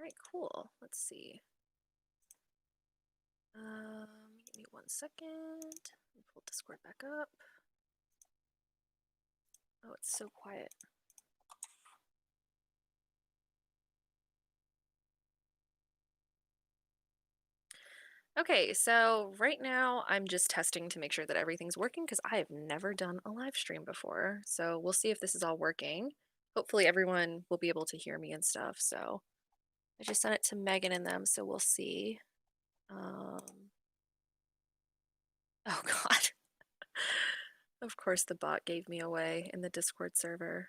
right, cool. Let's see. Give me 1 second. Let me pull Discord back up. Oh, it's so quiet. Okay, so right now I'm just testing to make sure that everything's working because I have never done a live stream before. So we'll see if this is all working. Hopefully everyone will be able to hear me and stuff. So I just sent it to Megan and them, so we'll see. Oh God. Of course the bot gave me away in the Discord server.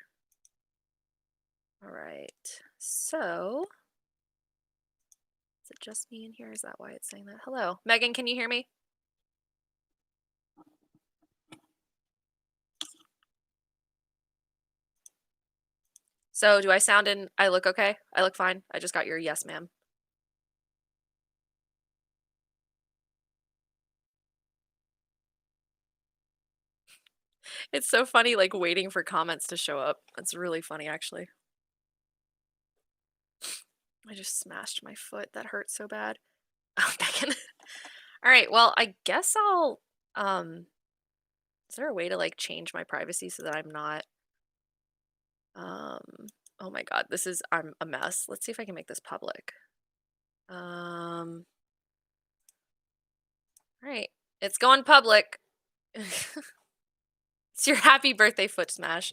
All right, so is it just me in here? Is that why it's saying that? Hello, Megan, can you hear me? So do I sound and I look okay? I look fine. I just got your yes, ma'am. It's so funny, like waiting for comments to show up. It's really funny, actually. I just smashed my foot. That hurt so bad. Oh, Megan. All right. Well, I guess I'll. Is there a way to like change my privacy so that I'm not? Oh my God, I'm a mess. Let's see if I can make this public. All right, it's going public. It's your happy birthday foot smash.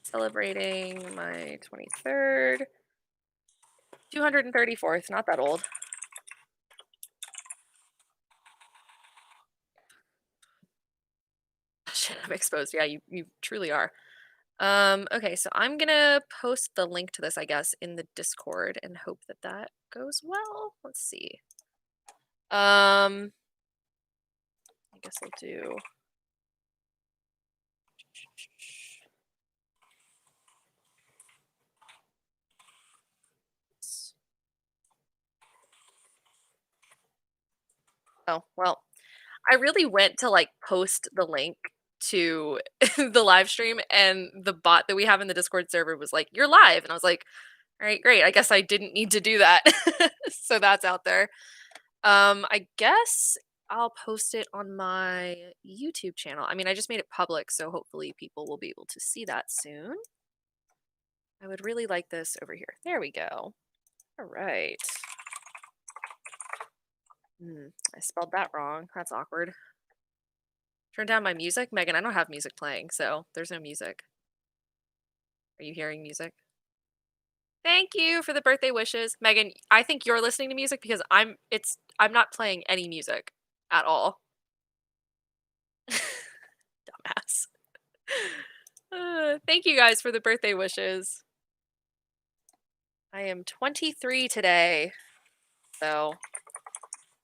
Celebrating my 23rd, 234th. Not that old. Shit, I'm exposed. Yeah, you truly are. Okay, so I'm gonna post the link to this, I guess, in the Discord and hope that that goes well. Let's see. I guess I'll do. Oh, well, I really went to like post the link to the live stream and the bot that we have in the Discord server was like, "You're live." And I was like, "All right, great. I guess I didn't need to do that." So that's out there. I guess I'll post it on my YouTube channel. I mean, I just made it public, so hopefully people will be able to see that soon. I would really like this over here. There we go. All right. I spelled that wrong. That's awkward. Turn down my music? Megan, I don't have music playing, so there's no music. Are you hearing music? Thank you for the birthday wishes. Megan, I think you're listening to music because I'm not playing any music at all. Dumbass. Thank you guys for the birthday wishes. I am 23 today, so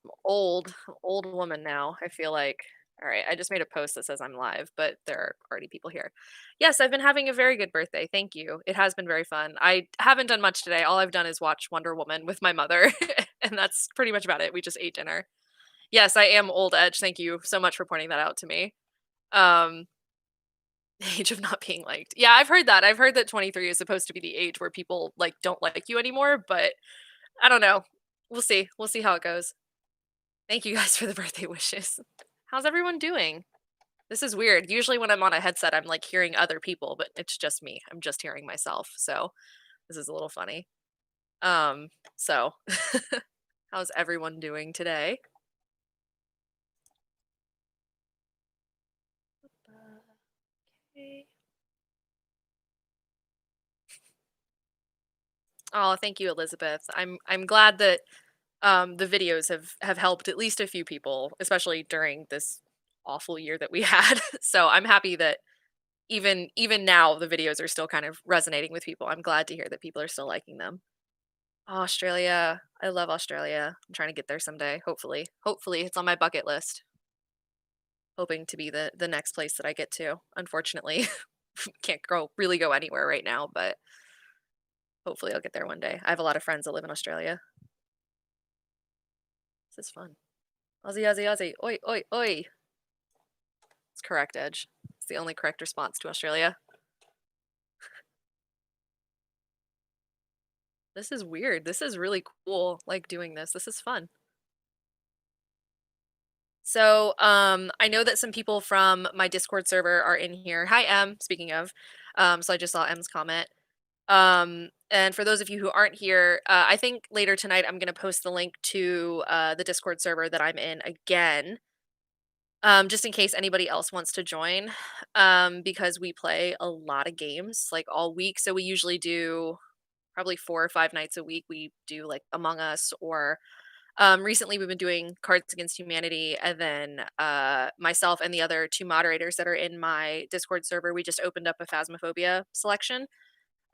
I'm old woman now, I feel like. All right, I just made a post that says I'm live, but there are already people here. Yes, I've been having a very good birthday. Thank you. It has been very fun. I haven't done much today. All I've done is watch Wonder Woman with my mother, and that's pretty much about it. We just ate dinner. Yes, I am old edge. Thank you so much for pointing that out to me. Um, age of not being liked. Yeah, I've heard that. I've heard that 23 is supposed to be the age where people like don't like you anymore, but I don't know. We'll see. We'll see how it goes. Thank you guys for the birthday wishes. How's everyone doing? This is weird. Usually when I'm on a headset, I'm like hearing other people, but it's just me. I'm just hearing myself. So this is a little funny. So how's everyone doing today? Okay. Oh, thank you, Elizabeth. I'm glad that the videos have helped at least a few people, especially during this awful year that we had. So I'm happy that even now the videos are still kind of resonating with people. I'm glad to hear that people are still liking them. Australia. I love Australia. I'm trying to get there someday, hopefully. Hopefully it's on my bucket list. Hoping to be the next place that I get to. Unfortunately, can't really go anywhere right now, but hopefully I'll get there one day. I have a lot of friends that live in Australia. This is fun. Aussie, Aussie, Aussie. Oi, oi, oi. It's correct, Edge. It's the only correct response to Australia. This is weird. This is really cool, like, doing this. This is fun. So, I know that some people from my Discord server are in here. Hi, M, speaking of. So I just saw M's comment. And for those of you who aren't here, I think later tonight I'm gonna post the link to, the Discord server that I'm in again, just in case anybody else wants to join, because we play a lot of games, like, all week. So we usually do probably 4 or 5 nights a week. We do, like, Among Us or recently we've been doing Cards Against Humanity, and then myself and the other two moderators that are in my Discord server, we just opened up a Phasmophobia selection.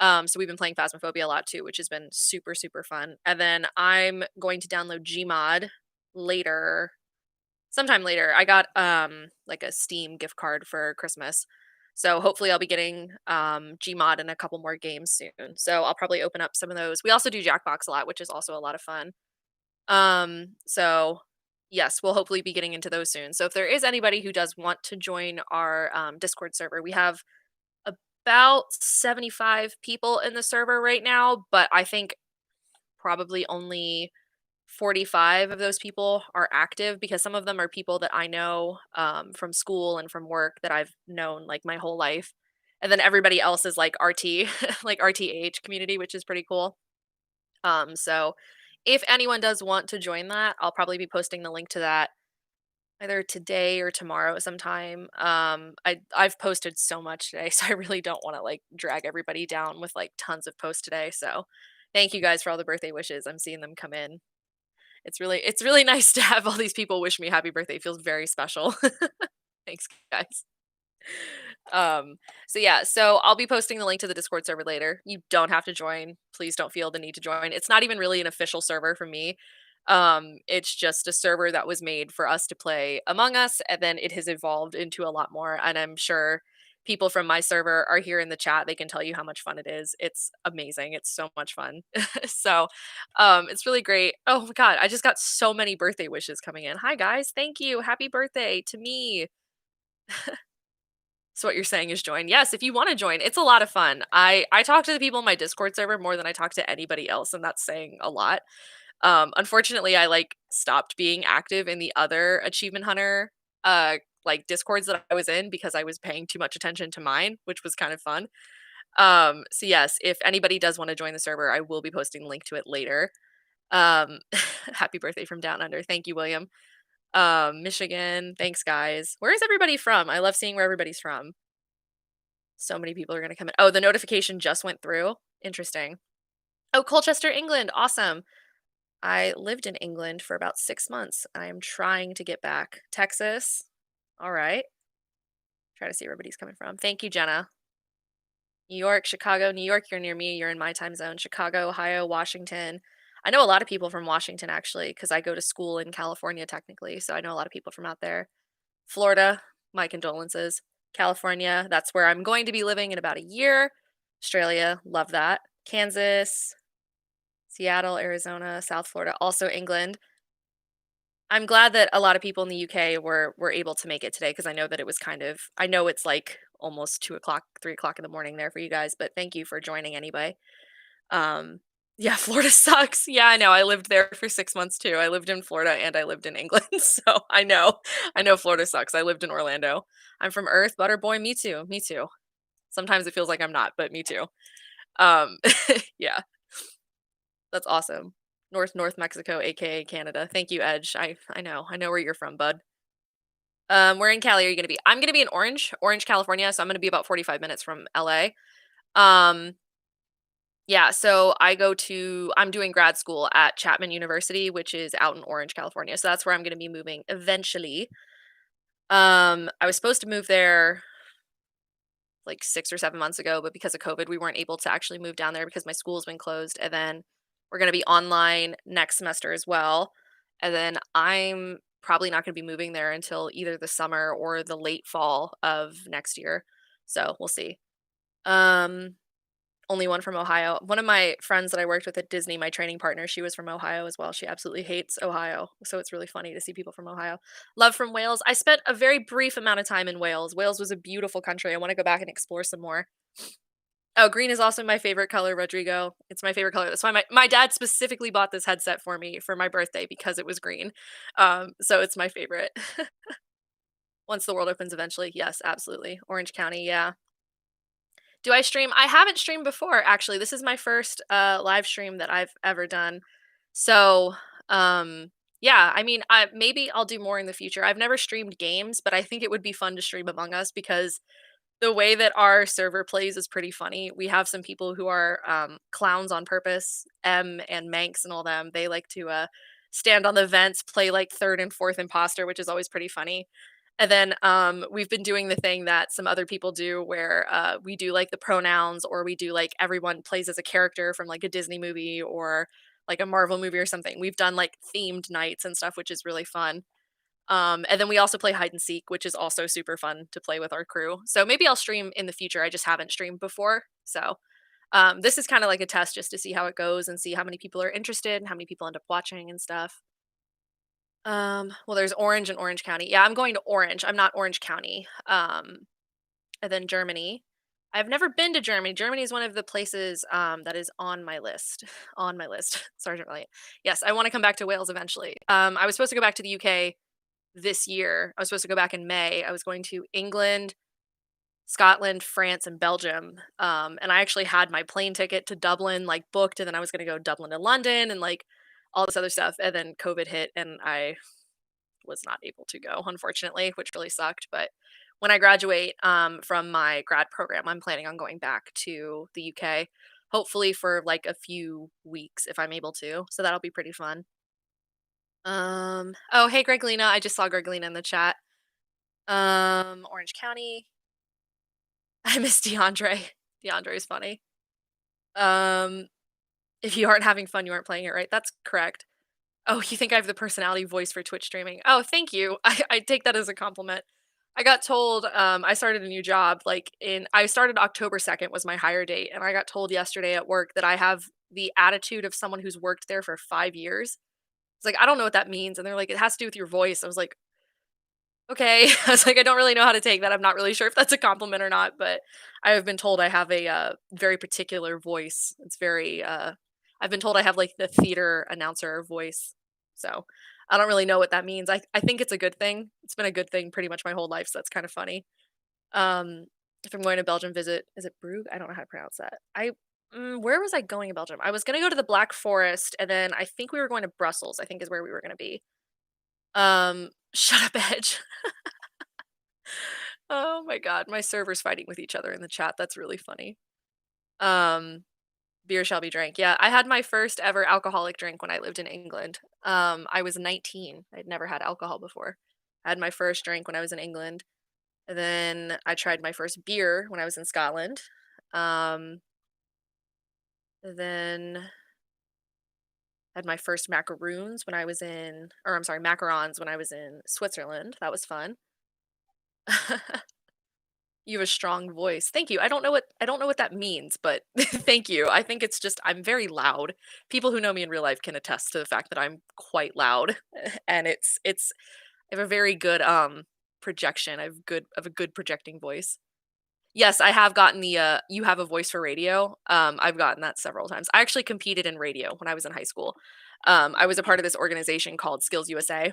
So we've been playing Phasmophobia a lot too, which has been super, super fun. And then I'm going to download Gmod later, sometime later. I got like a Steam gift card for Christmas. So hopefully I'll be getting Gmod in a couple more games soon. So I'll probably open up some of those. We also do Jackbox a lot, which is also a lot of fun. So yes, we'll hopefully be getting into those soon. So if there is anybody who does want to join our Discord server, we have about 75 people in the server right now, but I think probably only 45 of those people are active because some of them are people that I know from school and from work that I've known like my whole life. And then everybody else is like RT, like RTH community, which is pretty cool. So if anyone does want to join that, I'll probably be posting the link to that either today or tomorrow sometime. I've posted so much today, so I really don't want to like drag everybody down with like tons of posts today. So thank you guys for all the birthday wishes. I'm seeing them come in. It's really nice to have all these people wish me happy birthday. It feels very special. Thanks, guys. Um, so yeah, so I'll be posting the link to the Discord server later. You don't have to join. Please don't feel the need to join. It's not even really an official server for me. It's just a server that was made for us to play Among Us, and then it has evolved into a lot more. And I'm sure people from my server are here in the chat. They can tell you how much fun it is. It's amazing. It's so much fun. So, it's really great. Oh my god, I just got so many birthday wishes coming in. Hi guys, thank you. Happy birthday to me. So what you're saying is join. Yes, if you want to join, it's a lot of fun. I talk to the people in my Discord server more than I talk to anybody else, and that's saying a lot. Unfortunately, I like stopped being active in the other achievement hunter like discords that I was in because I was paying too much attention to mine, which was kind of fun. So yes, if anybody does want to join the server, I will be posting the link to it later. Um, happy birthday from Down Under. Thank you, William. Michigan. Thanks, guys. Where is everybody from? I love seeing where everybody's from. So many people are gonna come in. Oh, the notification just went through. Interesting. Oh, Colchester, England. Awesome. I lived in England for about 6 months. I am trying to get back. Texas. All right. Try to see where everybody's coming from. Thank you, Jenna. New York, Chicago. New York, you're near me. You're in my time zone. Chicago, Ohio, Washington. I know a lot of people from Washington actually, because I go to school in California technically. So I know a lot of people from out there. Florida, my condolences. California, that's where I'm going to be living in about a year. Australia, love that. Kansas, Seattle, Arizona, South Florida, also England. I'm glad that a lot of people in the UK were able to make it today because I know that it was kind of I know it's like almost 2 o'clock, 3 o'clock in the morning there for you guys, but thank you for joining anyway. Yeah, Florida sucks. Yeah, I know. I lived there for 6 months too. I lived in Florida and I lived in England, so I know. I know Florida sucks. I lived in Orlando. I'm from Earth, Butter Boy. Me too. Me too. Sometimes it feels like I'm not, but me too. Um, yeah, that's awesome. North Mexico, aka Canada. Thank you, Edge. I know. I know where you're from, bud. Where in Cali are you gonna be? I'm gonna be in Orange, California. So I'm gonna be about 45 minutes from LA. Um, yeah, so I'm doing grad school at Chapman University, which is out in Orange, California. So that's where I'm gonna be moving eventually. I was supposed to move there like 6 or 7 months ago, but because of COVID, we weren't able to actually move down there because my school's been closed. And then we're going to be online next semester as well. And then I'm probably not going to be moving there until either the summer or the late fall of next year. So we'll see. Um, Only one from Ohio. One of my friends that I worked with at Disney, my training partner, she was from Ohio as well. She absolutely hates Ohio. So it's really funny to see people from Ohio. Love from Wales. I spent a very brief amount of time in Wales. Wales was a beautiful country. I want to go back and explore some more. Oh, green is also my favorite color, Rodrigo. It's my favorite color. That's why my dad specifically bought this headset for me for my birthday because it was green. So it's my favorite. Once the world opens eventually, yes, absolutely. Orange County, yeah. Do I stream? I haven't streamed before, actually. This is my first live stream that I've ever done. So, um, yeah, I mean, maybe I'll do more in the future. I've never streamed games, but I think it would be fun to stream Among Us because the way that our server plays is pretty funny. We have some people who are clowns on purpose. And Manx and all them. They like to stand on the vents, play like third and fourth imposter, which is always pretty funny. And then we've been doing the thing that some other people do where we do like the pronouns, or we do like everyone plays as a character from like a Disney movie or like a Marvel movie or something. We've done like themed nights and stuff, which is really fun. And then we also play hide and seek, which is also super fun to play with our crew. So maybe I'll stream in the future. I just haven't streamed before. So this is kind of like a test just to see how it goes and see how many people are interested and how many people end up watching and stuff. Well, there's Orange and Orange County. Yeah, I'm going to Orange. I'm not Orange County. And then Germany. I've never been to Germany. Germany is one of the places that is on my list. On my list, Sergeant Reliant. Yes, I want to come back to Wales eventually. I was supposed to go back to the UK this year. I was supposed to go back in May. I was going to England, Scotland, France, and Belgium. And I actually had my plane ticket to Dublin like booked, and then I was going to go Dublin to London and like all this other stuff. And then COVID hit, and I was not able to go, unfortunately, which really sucked. But when I graduate from my grad program, I'm planning on going back to the UK, hopefully for like a few weeks if I'm able to. So that'll be pretty fun. Oh, hey, Greglina. I just saw Greglina in the chat. Orange County. I miss DeAndre. DeAndre is funny. Um, if you aren't having fun, you aren't playing it right. That's correct. Oh, you think I have the personality voice for Twitch streaming? Oh, thank you. I take that as a compliment. I got told I started a new job I started October 2nd was my hire date, and I got told yesterday at work that I have the attitude of someone who's worked there for 5 years. It's like, I don't know what that means. And they're like, it has to do with your voice. I was like, okay. I was like, I don't really know how to take that. I'm not really sure if that's a compliment or not, but I have been told I have a very particular voice. It's very, I've been told I have like the theater announcer voice. So I don't really know what that means. I think it's a good thing. It's been a good thing pretty much my whole life. So that's kind of funny. Um, if I'm going to Belgium visit, is it Brugge? I don't know how to pronounce that. Where was I going in Belgium? I was going to go to the Black Forest, and then I think we were going to Brussels, I think is where we were going to be. Shut up, Edge. Oh my god, my server's fighting with each other in the chat. That's really funny. Um, beer shall be drank. Yeah, I had my first ever alcoholic drink when I lived in England. I was 19. I'd never had alcohol before. I had my first drink when I was in England. And then I tried my first beer when I was in Scotland. Um, then had my first macaroons when I was in, or I'm sorry, macarons when I was in Switzerland. That was fun. You have a strong voice. Thank you. I don't know what that means, but thank you. I think it's just I'm very loud. People who know me in real life can attest to the fact that I'm quite loud. And it's I have a very good projection. I have a good projecting voice. Yes, I have gotten the you have a voice for radio. I've gotten that several times. I actually competed in radio when I was in high school. I was a part of this organization called Skills USA,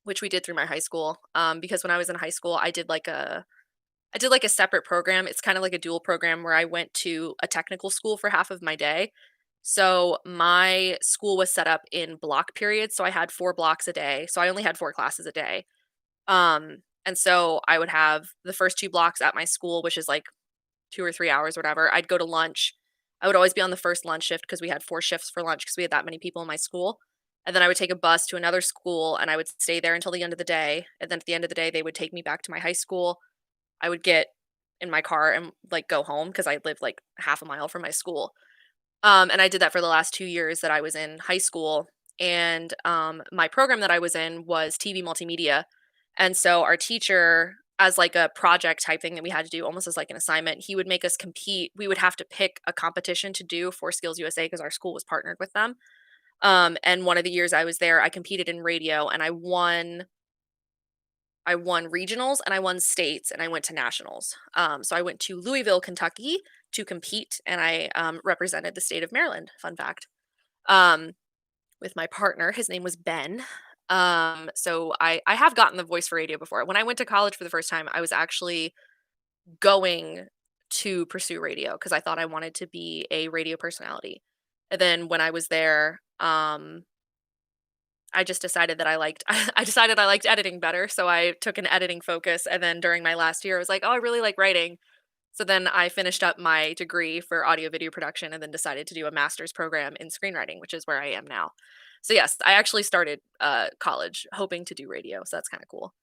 which we did through my high school. Because when I was in high school, I did like a separate program. It's kind of like a dual program where I went to a technical school for half of my day. So my school was set up in block periods. So I had 4 blocks a day. So I only had 4 classes a day. And so I would have the first 2 blocks at my school, which is like 2 or 3 hours, whatever. I'd go to lunch. I would always be on the first lunch shift because we had 4 shifts for lunch because we had that many people in my school. And then I would take a bus to another school and I would stay there until the end of the day. And then at the end of the day, they would take me back to my high school. I would get in my car and like go home because I lived like half a mile from my school. And I did that for the last 2 years that I was in high school. And my program that I was in was TV multimedia. And so our teacher, as like a project type thing that we had to do almost as like an assignment, he would make us compete. We would have to pick a competition to do for Skills USA because our school was partnered with them. And one of the years I was there, I competed in radio and I won regionals and I won states and I went to nationals. So I went to Louisville, Kentucky to compete, and I represented the state of Maryland. Fun fact. Um, with my partner, his name was Ben. So I have gotten the voice for radio before. When I went to college for the first time, I was actually going to pursue radio because I thought I wanted to be a radio personality. And then when I was there, I just decided that I liked I decided I liked editing better, so I took an editing focus, and then during my last year, I was like, "Oh, I really like writing." So then I finished up my degree for audio video production and then decided to do a master's program in screenwriting, which is where I am now. So yes, I actually started college hoping to do radio, so that's kind of cool.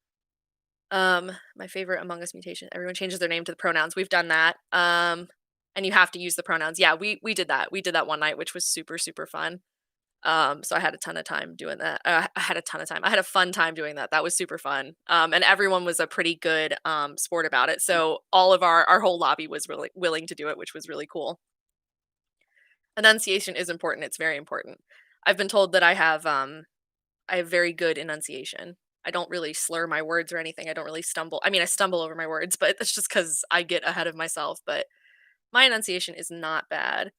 My favorite Among Us mutation. Everyone changes their name to the pronouns. We've done that. And you have to use the pronouns. Yeah, we did that. We did that one night, which was super super fun. So I had a ton of time doing that. I had a ton of time. I had a fun time doing that. That was super fun. And everyone was a pretty good sport about it. So all of our whole lobby was really willing to do it, which was really cool. Enunciation is important. It's very important. I've been told that I have very good enunciation. I don't really slur my words or anything. I don't really stumble. I mean, I stumble over my words, but that's just because I get ahead of myself. But my enunciation is not bad.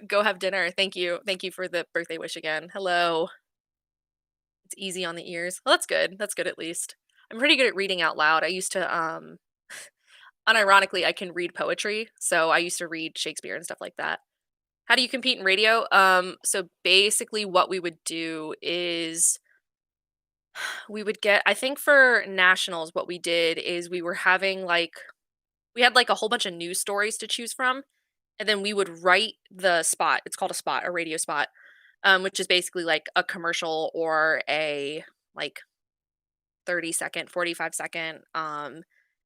Go have dinner. Thank you. Thank you for the birthday wish again. Hello. It's easy on the ears. Well, that's good. That's good at least. I'm pretty good at reading out loud. I used to unironically I can read poetry, so I used to read Shakespeare and stuff like that. How do you compete in radio? So basically what we would do is we would get I think for nationals what we did is we were having like we had like a whole bunch of news stories to choose from, and then we would write the spot. It's called a spot, a radio spot, which is basically like a commercial or a like 30-second, 45-second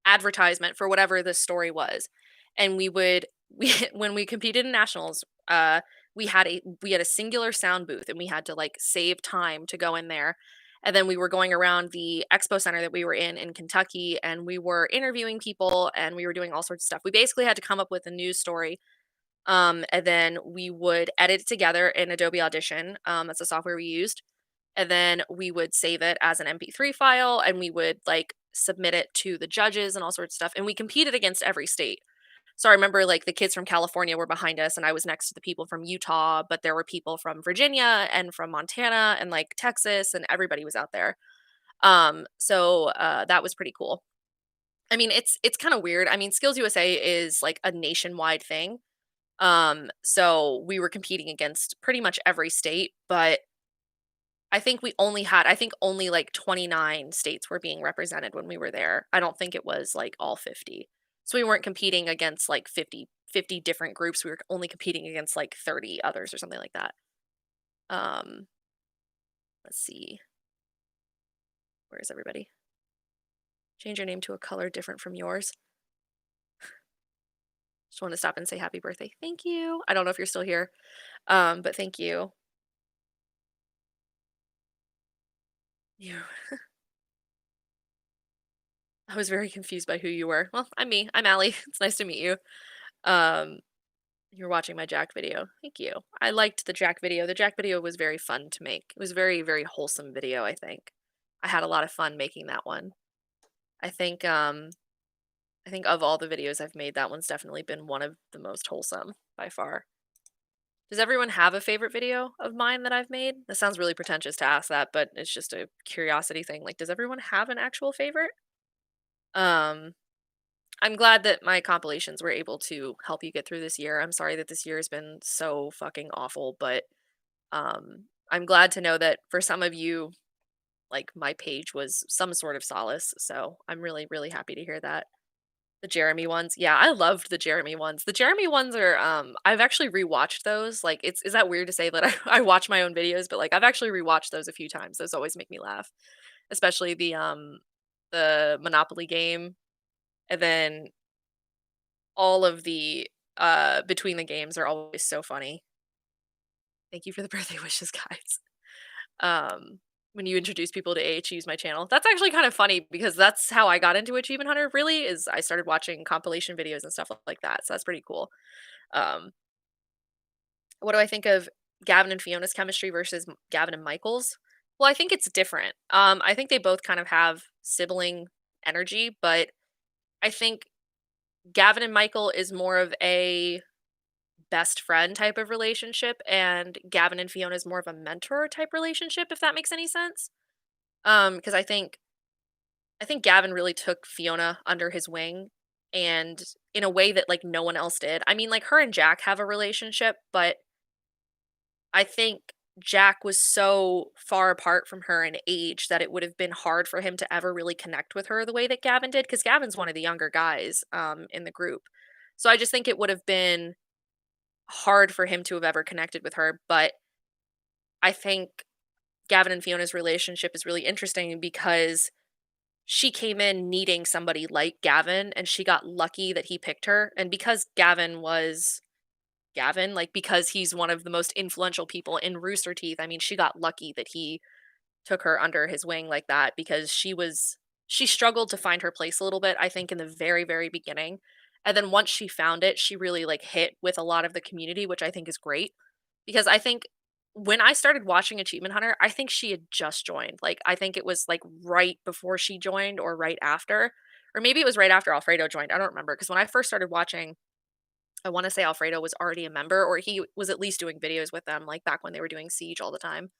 advertisement for whatever the story was. And we would we when we competed in nationals, we had a singular sound booth and we had to like save time to go in there. And then we were going around the expo center that we were in Kentucky, and we were interviewing people and we were doing all sorts of stuff. We basically had to come up with a news story, and then we would edit it together in Adobe Audition. That's the software we used, and then we would save it as an MP3 file and we would like submit it to the judges and all sorts of stuff. And we competed against every state. So I remember like the kids from California were behind us and I was next to the people from Utah, but there were people from Virginia and from Montana and like Texas, and everybody was out there. That was pretty cool. I mean, it's kind of weird. I mean, Skills USA is like a nationwide thing. So we were competing against pretty much every state, but I think only like 29 states were being represented when we were there. I don't think it was like all 50. So we weren't competing against like 50 different groups. We were only competing against like 30 others or something like that. Um, let's see. Where is everybody? Change your name to a color different from yours. Just want to stop and say happy birthday. Thank you. I don't know if you're still here. But thank you. You I was very confused by who you were. Well, I'm me. I'm Allie. It's nice to meet you. Um, you're watching my Jack video. Thank you. I liked the Jack video. The Jack video was very fun to make. It was very, very wholesome video, I think. I had a lot of fun making that one. I think I think of all the videos I've made, that one's definitely been one of the most wholesome by far. Does everyone have a favorite video of mine that I've made? That sounds really pretentious to ask that, but it's just a curiosity thing. Like, does everyone have an actual favorite? Um, I'm glad that my compilations were able to help you get through this year. I'm sorry that this year has been so fucking awful, but I'm glad to know that for some of you, like my page was some sort of solace. So I'm really, really happy to hear that. The Jeremy ones. Yeah, I loved the Jeremy ones. The Jeremy ones are I've actually rewatched those. Like it's is that weird to say that I watch my own videos, but like I've actually rewatched those a few times. Those always make me laugh. Especially the Monopoly game, and then all of the between the games are always so funny. Thank you for the birthday wishes, guys. When you introduce people to AHU's my channel. That's actually kind of funny because that's how I got into Achievement Hunter really is I started watching compilation videos and stuff like that. So that's pretty cool. Um, what do I think of Gavin and Fiona's chemistry versus Gavin and Michael's? Well, I think it's different. I think they both kind of have sibling energy, but I think Gavin and Michael is more of a best friend type of relationship, and Gavin and Fiona is more of a mentor type relationship, if that makes any sense. Because I think Gavin really took Fiona under his wing and in a way that like no one else did. I mean, like her and Jack have a relationship, but I think Jack was so far apart from her in age that it would have been hard for him to ever really connect with her the way that Gavin did, because Gavin's one of the younger guys in the group. So I just think it would have been hard for him to have ever connected with her. But I think Gavin and Fiona's relationship is really interesting because she came in needing somebody like Gavin, and she got lucky that he picked her. And because Gavin was Gavin, like because he's one of the most influential people in Rooster Teeth, I mean, she got lucky that he took her under his wing like that because she struggled to find her place a little bit, I think, in the very, very beginning. And then once she found it, she really like hit with a lot of the community, which I think is great. Because I think when I started watching Achievement Hunter, I think she had just joined. Like I think it was like right before she joined or right after. Or maybe it was right after Alfredo joined. I don't remember. Because when I first started watching, I want to say Alfredo was already a member or he was at least doing videos with them, like back when they were doing Siege all the time.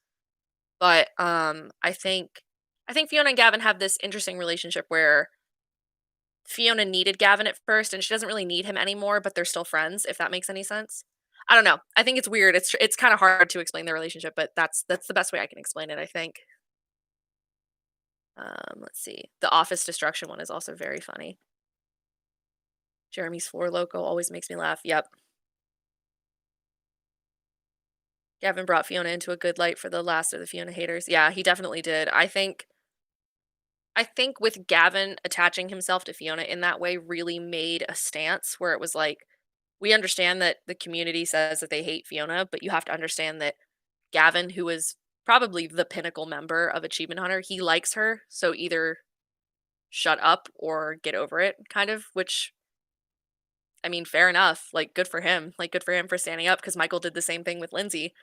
But, I think Fiona and Gavin have this interesting relationship where Fiona needed Gavin at first, and she doesn't really need him anymore, but they're still friends, if that makes any sense. I don't know. I think it's weird. It's kinda hard to explain their relationship, but that's the best way I can explain it, I think. Let's see. The office destruction one is also very funny. Jeremy's Four Loco always makes me laugh. Yep. Gavin brought Fiona into a good light for the last of the Fiona haters. Yeah, he definitely did. I think with Gavin attaching himself to Fiona in that way really made a stance where it was like, we understand that the community says that they hate Fiona, but you have to understand that Gavin, who is probably the pinnacle member of Achievement Hunter, he likes her. So either shut up or get over it, kind of, which, I mean, fair enough. Like, good for him. Like, good for him for standing up because Michael did the same thing with Lindsay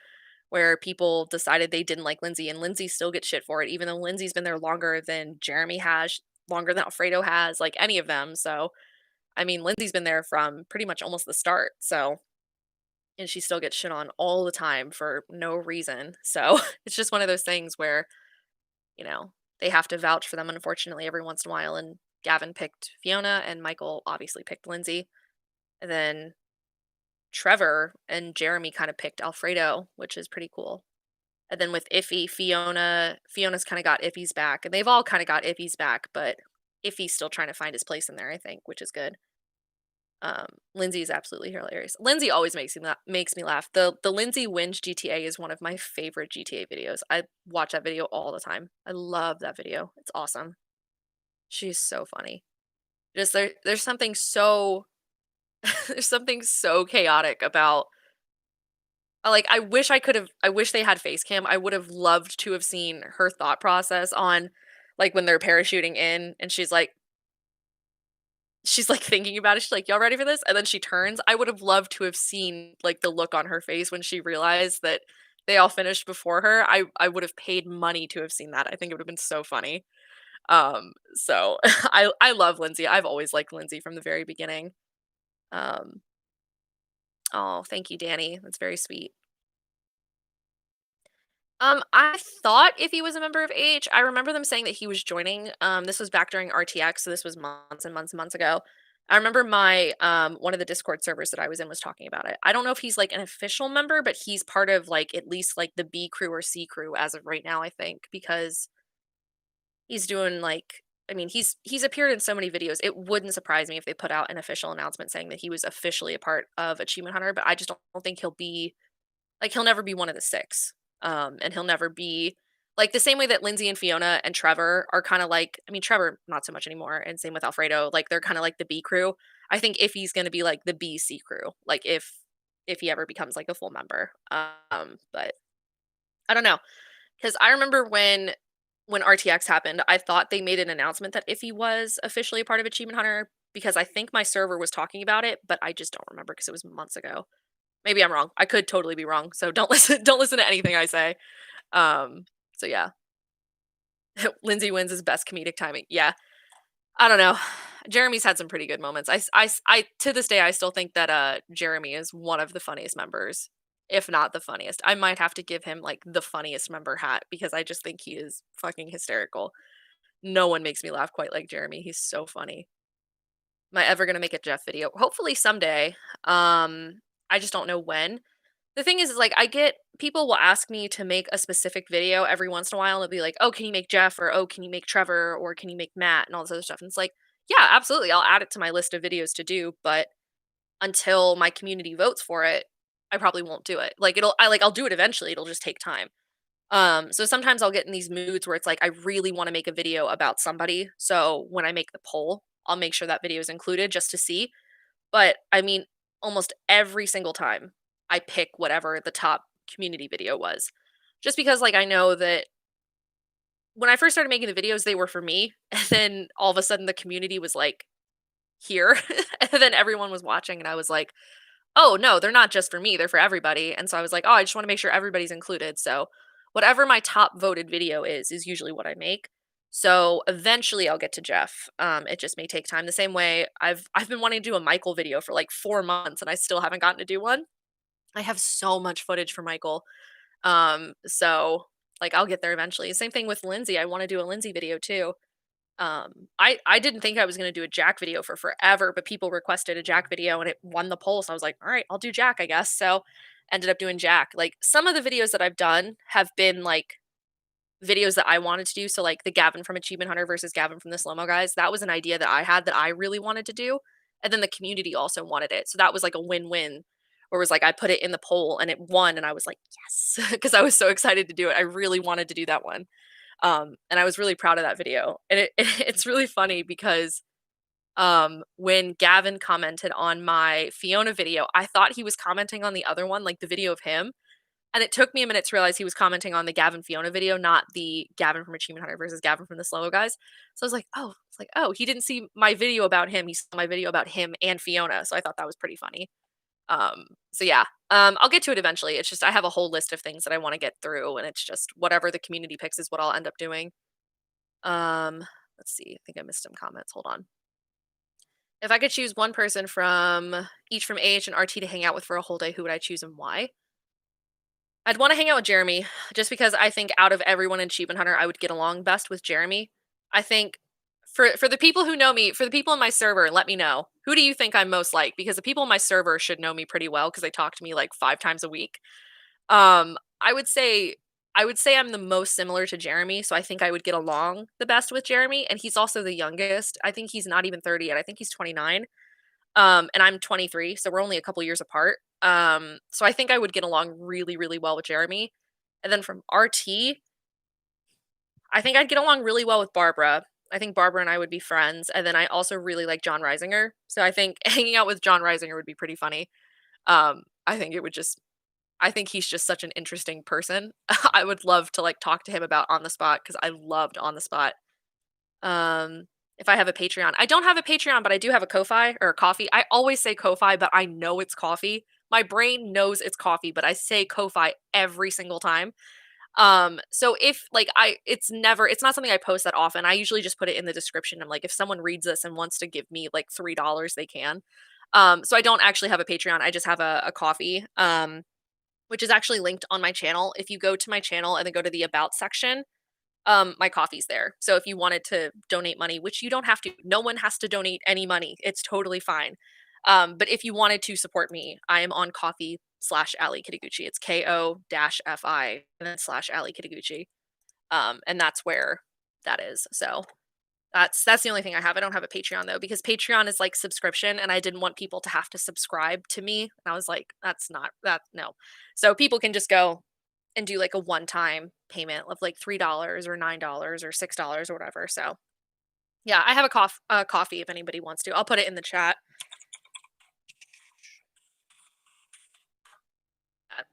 where people decided they didn't like Lindsay, and Lindsay still gets shit for it, even though Lindsay's been there longer than Jeremy has, longer than Alfredo has, like any of them. So, I mean, Lindsay's been there from pretty much almost the start. So, and she still gets shit on all the time for no reason. So, it's just one of those things where, you know, they have to vouch for them, unfortunately, every once in a while. And Gavin picked Fiona, and Michael obviously picked Lindsay. And then Trevor and Jeremy kind of picked Alfredo, which is pretty cool. And then with Iffy, Fiona's kinda got Iffy's back, and they've all kinda got Iffy's back, but Iffy's still trying to find his place in there, I think, which is good. Lindsay is absolutely hilarious. Lindsay always makes me laugh. The Lindsay wins GTA is one of my favorite GTA videos. I watch that video all the time. I love that video. It's awesome. She's so funny. Just there's something so there's something so chaotic about like, I wish they had face cam. I would have loved to have seen her thought process on, like, when they're parachuting in and she's, like, thinking about it. She's like, "Y'all ready for this?" And then she turns. I would have loved to have seen, like, the look on her face when she realized that they all finished before her. I would have paid money to have seen that. I think it would have been so funny. So I love Lindsay. I've always liked Lindsay from the very beginning. Um, oh, thank you, Danny. That's very sweet. I thought if he was a member of AH, I remember them saying that he was joining. This was back during RTX, so this was months and months and months ago. I remember my one of the Discord servers that I was in was talking about it. I don't know if he's like an official member, but he's part of like at least like the B crew or C crew as of right now, I think, because he's doing like I mean, he's appeared in so many videos. It wouldn't surprise me if they put out an official announcement saying that he was officially a part of Achievement Hunter, but I just don't think he'll be like, he'll never be one of the 6. And he'll never be like, the same way that Lindsay and Fiona and Trevor are kinda like I mean, Trevor, not so much anymore, and same with Alfredo, like, they're kinda like the B crew. I think Iffy's gonna be, like, the BC crew, like, if he ever becomes, like, a full member. But I don't know, because I remember when RTX happened, I thought they made an announcement that Iffy was officially a part of Achievement Hunter, because I think my server was talking about it, but I just don't remember because it was months ago. Maybe I'm wrong. I could totally be wrong. So don't listen to anything I say. So yeah. Lindsay wins his best comedic timing. Yeah. I don't know. Jeremy's had some pretty good moments. To this day, I still think that Jeremy is one of the funniest members, if not the funniest. I might have to give him like the funniest member hat because I just think he is fucking hysterical. No one makes me laugh quite like Jeremy. He's so funny. Am I ever gonna make a Jeff video? Hopefully someday. I just don't know when. The thing is like I get people will ask me to make a specific video every once in a while and they'll be like, "Oh, can you make Jeff?" or "Oh, can you make Trevor?" or "Can you make Matt?" and all this other stuff. And it's like, yeah, absolutely. I'll add it to my list of videos to do, but until my community votes for it, I probably won't do it. Like I'll do it eventually. It'll just take time. So sometimes I'll get in these moods where it's like I really want to make a video about somebody. So when I make the poll, I'll make sure that video is included just to see. But I mean, almost every single time I pick whatever the top community video was. Just because like I know that when I first started making the videos, they were for me. And then all of a sudden the community was like here. And then everyone was watching and I was like, oh no, they're not just for me, they're for everybody. And so I was like, oh, I just want to make sure everybody's included. So whatever my top voted video is usually what I make. So eventually I'll get to Jeff. It just may take time. The same way I've been wanting to do a Michael video for like 4 months and I still haven't gotten to do one. I have so much footage for Michael. So like I'll get there eventually. Same thing with Lindsay. I want to do a Lindsay video too. I didn't think I was gonna do a Jack video for forever, but people requested a Jack video and it won the poll, so I was like, "All right, I'll do Jack, I guess." So, ended up doing Jack. Like, some of the videos that I've done have been, like, videos that I wanted to do, so, like, the Gavin from Achievement Hunter versus Gavin from the Slow-Mo Guys, that was an idea that I had that I really wanted to do, and then the community also wanted it, so that was, like, a win-win, where it was like I put it in the poll and it won, and I was like, "Yes," because I was so excited to do it. I really wanted to do that one. And I was really proud of that video. And it's really funny because when Gavin commented on my Fiona video, I thought he was commenting on the other one, like the video of him. And it took me a minute to realize he was commenting on the Gavin Fiona video, not the Gavin from Achievement Hunter versus Gavin from the Slow Guys. So I was like, oh, it's like, oh, he didn't see my video about him. He saw my video about him and Fiona. So I thought that was pretty funny. So yeah, I'll get to it eventually. It's just I have a whole list of things that I want to get through, and it's just whatever the community picks is what I'll end up doing. Um, let's see. I think I missed some comments. Hold on. If I could choose one person from each from AH and RT to hang out with for a whole day, who would I choose and why? I'd want to hang out with Jeremy, just because I think out of everyone in Achievement Hunter, I would get along best with Jeremy. I think for the people who know me, for the people in my server, let me know. Who do you think I'm most like? Because the people in my server should know me pretty well because they talk to me like 5 times a week. Um, I would say I would say I'm the most similar to Jeremy, so I think I would get along the best with Jeremy, and he's also the youngest. I think he's not even 30 yet. I think he's 29. And I'm 23, so we're only a couple years apart. So I think I would get along really, really well with Jeremy. And then from RT, I think I'd get along really well with Barbara. I think Barbara and I would be friends. And then I also really like John Reisinger. So I think hanging out with John Reisinger would be pretty funny. I think it would just I think he's just such an interesting person. I would love to like talk to him about On the Spot because I loved On the Spot. Um, if I have a Patreon, I don't have a Patreon, but I do have a Ko-fi or a coffee. I always say Ko-fi, but I know it's coffee. My brain knows it's coffee, but I say Ko-fi every single time. So if like it's not something I post that often. I usually just put it in the description. I'm like, if someone reads this and wants to give me like $3, they can. So I don't actually have a Patreon. I just have a coffee. Which is actually linked on my channel. If you go to my channel and then go to the about section, my coffee's there. So if you wanted to donate money, which you don't have to, no one has to donate any money. It's totally fine. But if you wanted to support me, I am on coffee/Allie Kitaguchi. It's KO-FI and then /Allie Kitaguchi. And that's where that is. So that's the only thing I have. I don't have a Patreon though, because Patreon is like subscription and I didn't want people to have to subscribe to me. And I was like, that's not that no. So people can just go and do like a one-time payment of like $3 or $9 or $6 or whatever. So yeah, I have a coffee if anybody wants to. I'll put it in the chat.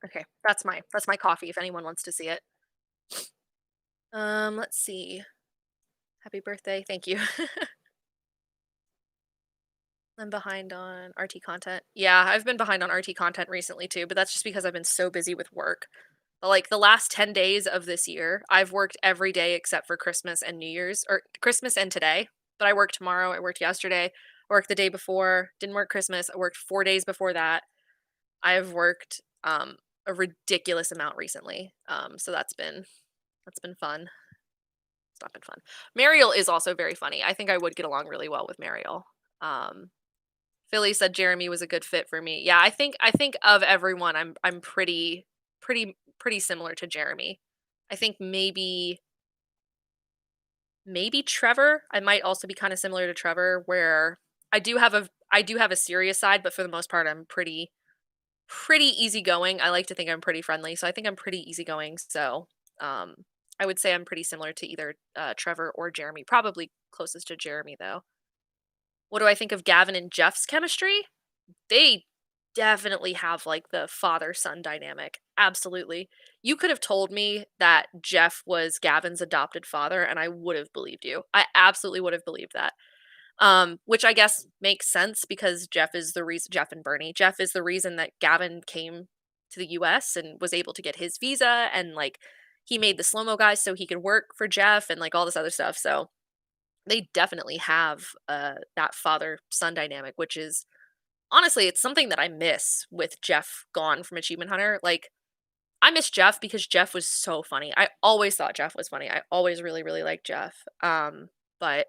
Okay, that's my coffee if anyone wants to see it. Let's see. Happy birthday. Thank you. I'm behind on RT content. Yeah, I've been behind on RT content recently too, but that's just because I've been so busy with work. But like the last 10 days of this year, I've worked every day except for Christmas and New Year's, or Christmas and today. but I work tomorrow, I worked yesterday, I worked the day before, didn't work Christmas, I worked 4 days before that. I've worked, a ridiculous amount recently, so that's been fun. It's not been fun. Mariel is also very funny. I think I would get along really well with Mariel. Um, Philly said Jeremy was a good fit for me. Yeah, I think of everyone, I'm pretty similar to Jeremy. I think maybe Trevor. I might also be kind of similar to Trevor, where I do have a serious side, but for the most part, I'm pretty easygoing. I like to think I'm pretty friendly, so I think I'm pretty easygoing. So, um, I would say I'm pretty similar to either Trevor or Jeremy. Probably closest to Jeremy though. What do I think of Gavin and Jeff's chemistry? They definitely have like the father son dynamic. Absolutely. You could have told me that Jeff was Gavin's adopted father, and I would have believed you. I absolutely would have believed that. Which I guess makes sense because Jeff is the reason, Jeff and Bernie, Jeff is the reason that Gavin came to the US and was able to get his visa, and like he made the slow mo guys so he could work for Jeff and like all this other stuff. So they definitely have that father son dynamic, which is honestly, it's something that I miss with Jeff gone from Achievement Hunter. Like, I miss Jeff because Jeff was so funny. I always thought Jeff was funny. I always really, really liked Jeff. But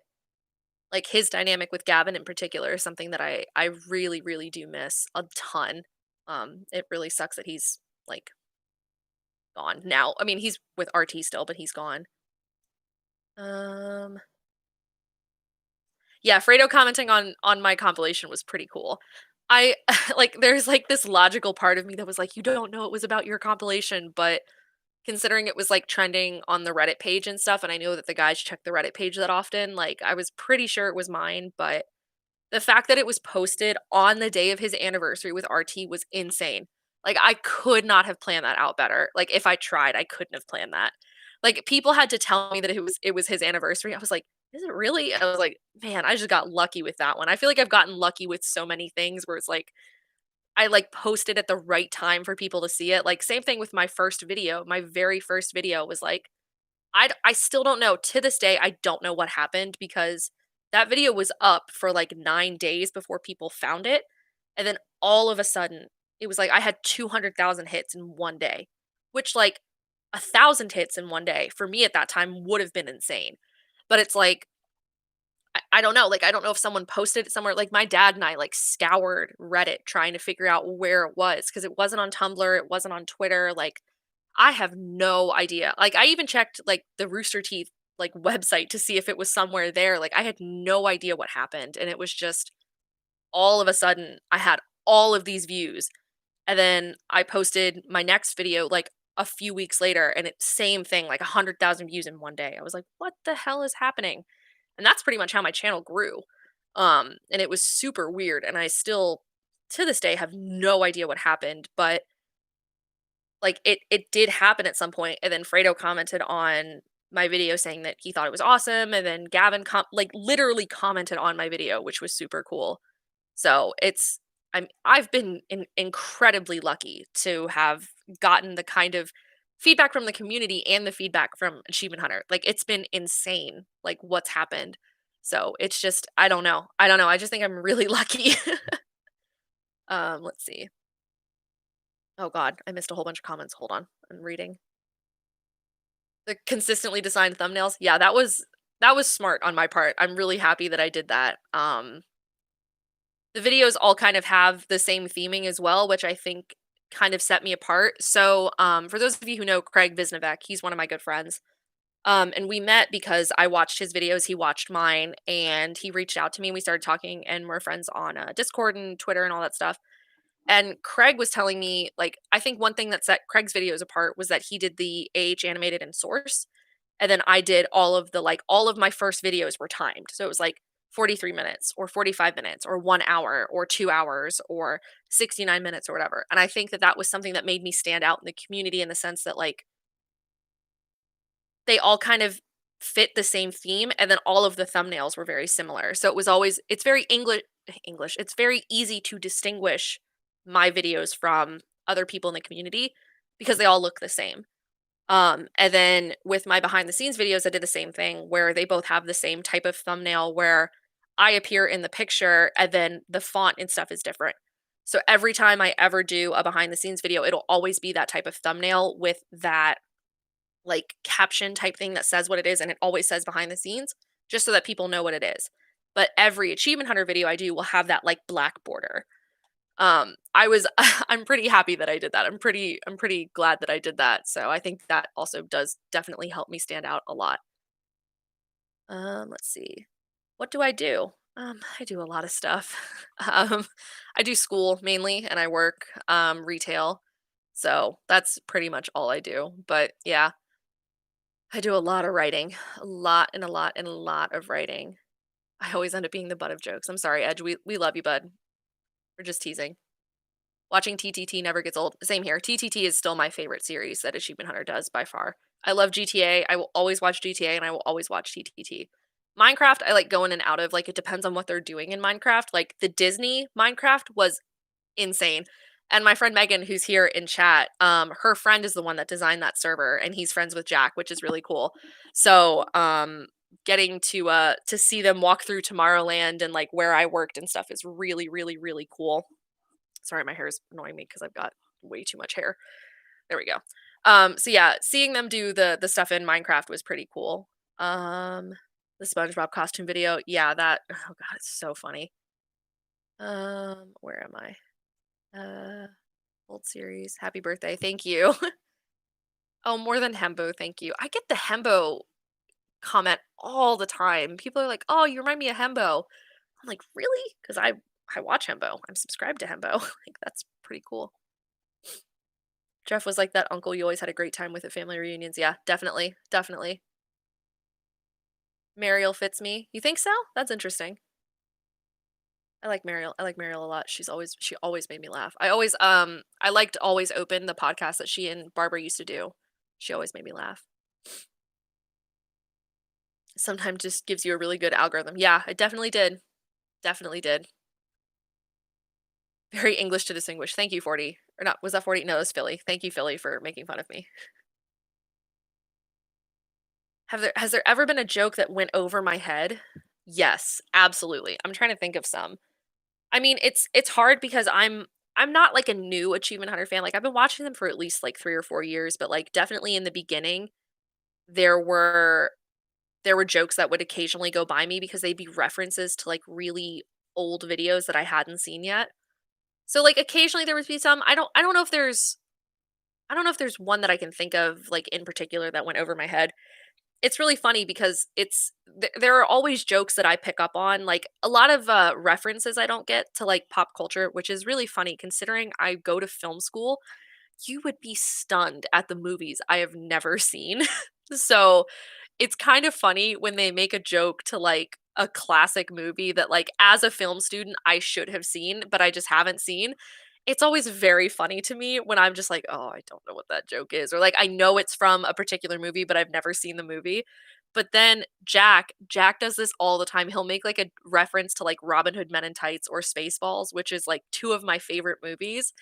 like his dynamic with Gavin in particular is something that I really, really do miss a ton. It really sucks that he's like gone now. I mean, he's with RT still, but he's gone. Um, Yeah, Fredo commenting on my compilation was pretty cool. I like there's like this logical part of me that was like, "You don't know it was about your compilation," but considering it was like trending on the Reddit page and stuff, and I know that the guys check the Reddit page that often, like I was pretty sure it was mine, but the fact that it was posted on the day of his anniversary with RT was insane. Like, I could not have planned that out better. Like, if I tried, I couldn't have planned that. Like, people had to tell me that it was his anniversary. I was like, "Is it really?" I was like, "Man, I just got lucky with that one." I feel like I've gotten lucky with so many things where it's like, I, like, posted at the right time for people to see it. Like, same thing with my first video. My very first video was like I still don't know, to this day, I don't know what happened because that video was up for, like, 9 days before people found it, and then all of a sudden, it was like I had 200,000 hits in 1 day, which, like, 1,000 hits in 1 day for me at that time would have been insane. But it's like, I don't know, like, I don't know if someone posted it somewhere. Like, my dad and I, like, scoured Reddit trying to figure out where it was because it wasn't on Tumblr, it wasn't on Twitter, like, I have no idea. Like, I even checked, like, the Rooster Teeth, like, website to see if it was somewhere there. Like, I had no idea what happened, and it was just all of a sudden, I had all of these views, and then I posted my next video, like, a few weeks later, and it same thing, like, 100,000 views in 1 day. I was like, "What the hell is happening?" And that's pretty much how my channel grew. And it was super weird, and I still, to this day, have no idea what happened, but like, it did happen at some point, and then Fredo commented on my video saying that he thought it was awesome, and then Gavin like, literally commented on my video, which was super cool. So, I've been incredibly lucky to have gotten the kind of feedback from the community and the feedback from Achievement Hunter. Like, it's been insane, like, what's happened. So, it's just I don't know, I just think I'm really lucky. Let's see. Oh god, I missed a whole bunch of comments. Hold on, I'm reading. The consistently designed thumbnails? Yeah, that was smart on my part. I'm really happy that I did that. The videos all kind of have the same theming as well, which I think kind of set me apart. So, for those of you who know Craig Visnevec, he's one of my good friends. And we met because I watched his videos, he watched mine, and he reached out to me, and we started talking, and we're friends on, Discord and Twitter and all that stuff. And Craig was telling me, like, I think one thing that set Craig's videos apart was that he did the AH animated in Source, and then I did all of my first videos were timed. So it was like 43 minutes or 45 minutes or 1 hour or 2 hours or 69 minutes or whatever. And I think that that was something that made me stand out in the community in the sense that, like, they all kind of fit the same theme, and then all of the thumbnails were very similar. So it was always it's very English. It's very easy to distinguish my videos from other people in the community because they all look the same. And then with my behind the scenes videos, I did the same thing where they both have the same type of thumbnail where I appear in the picture and then the font and stuff is different. So every time I ever do a behind the scenes video, it'll always be that type of thumbnail with that like caption type thing that says what it is and it always says behind the scenes just so that people know what it is. But every achievement hunter video I do will have that like black border. I was I'm pretty happy that I did that. I'm pretty glad that I did that. So I think that also does definitely help me stand out a lot. Let's see. What do I do? I do a lot of stuff. Um, I do school mainly and I work retail. So that's pretty much all I do. But yeah, I do a lot of writing. A lot and a lot and a lot of writing. I always end up being the butt of jokes. I'm sorry, Edge. We love you, bud. We're just teasing. Watching TTT never gets old. Same here. TTT is still my favorite series that Achievement Hunter does by far. I love GTA. I will always watch GTA and I will always watch TTT. Minecraft, I like going in and out of. Like, it depends on what they're doing in Minecraft. Like, the Disney Minecraft was insane. And my friend Megan, who's here in chat, her friend is the one that designed that server, and he's friends with Jack, which is really cool. So, getting to see them walk through Tomorrowland and like where I worked and stuff is really, really, really cool. Sorry, my hair is annoying me because I've got way too much hair. There we go. So yeah, seeing them do the stuff in Minecraft was pretty cool. The SpongeBob costume video, yeah, that oh god, it's so funny. Where am I? Old series. Happy birthday. Thank you. Oh, more than Hembo, thank you. I get the Hembo comment all the time. People are like, "Oh, you remind me of Hembo." I'm like, "Really?" Because I watch Hembo. I'm subscribed to Hembo. Like that's pretty cool. Jeff was like that uncle you always had a great time with at family reunions. Yeah, definitely, definitely. Mariel fits me. You think so? That's interesting. I like Mariel. I like Mariel a lot. She always made me laugh. I liked Always Open, the podcast that she and Barbara used to do. She always made me laugh. Sometimes just gives you a really good algorithm. Yeah, it definitely did. Definitely did. Very English to distinguish. Thank you, 40. Or not, was that 40? No, it was Philly. Thank you, Philly, for making fun of me. Has there ever been a joke that went over my head? Yes, absolutely. I'm trying to think of some. I mean, it's hard because I'm not like a new Achievement Hunter fan. Like I've been watching them for at least like 3 or 4 years, but like definitely in the beginning there were there were jokes that would occasionally go by me because they'd be references to like really old videos that I hadn't seen yet. So like occasionally there would be some. I don't know if there's one that I can think of like in particular that went over my head. It's really funny because there are always jokes that I pick up on, like, a lot of, references I don't get to, like, pop culture, which is really funny considering I go to film school. You would be stunned at the movies I have never seen. So, it's kind of funny when they make a joke to, like, a classic movie that, like, as a film student, I should have seen, but I just haven't seen. It's always very funny to me when I'm just like, "Oh, I don't know what that joke is," or, like, I know it's from a particular movie, but I've never seen the movie. But then Jack does this all the time. He'll make, like, a reference to, like, Robin Hood Men in Tights or Spaceballs, which is, like, 2 of my favorite movies,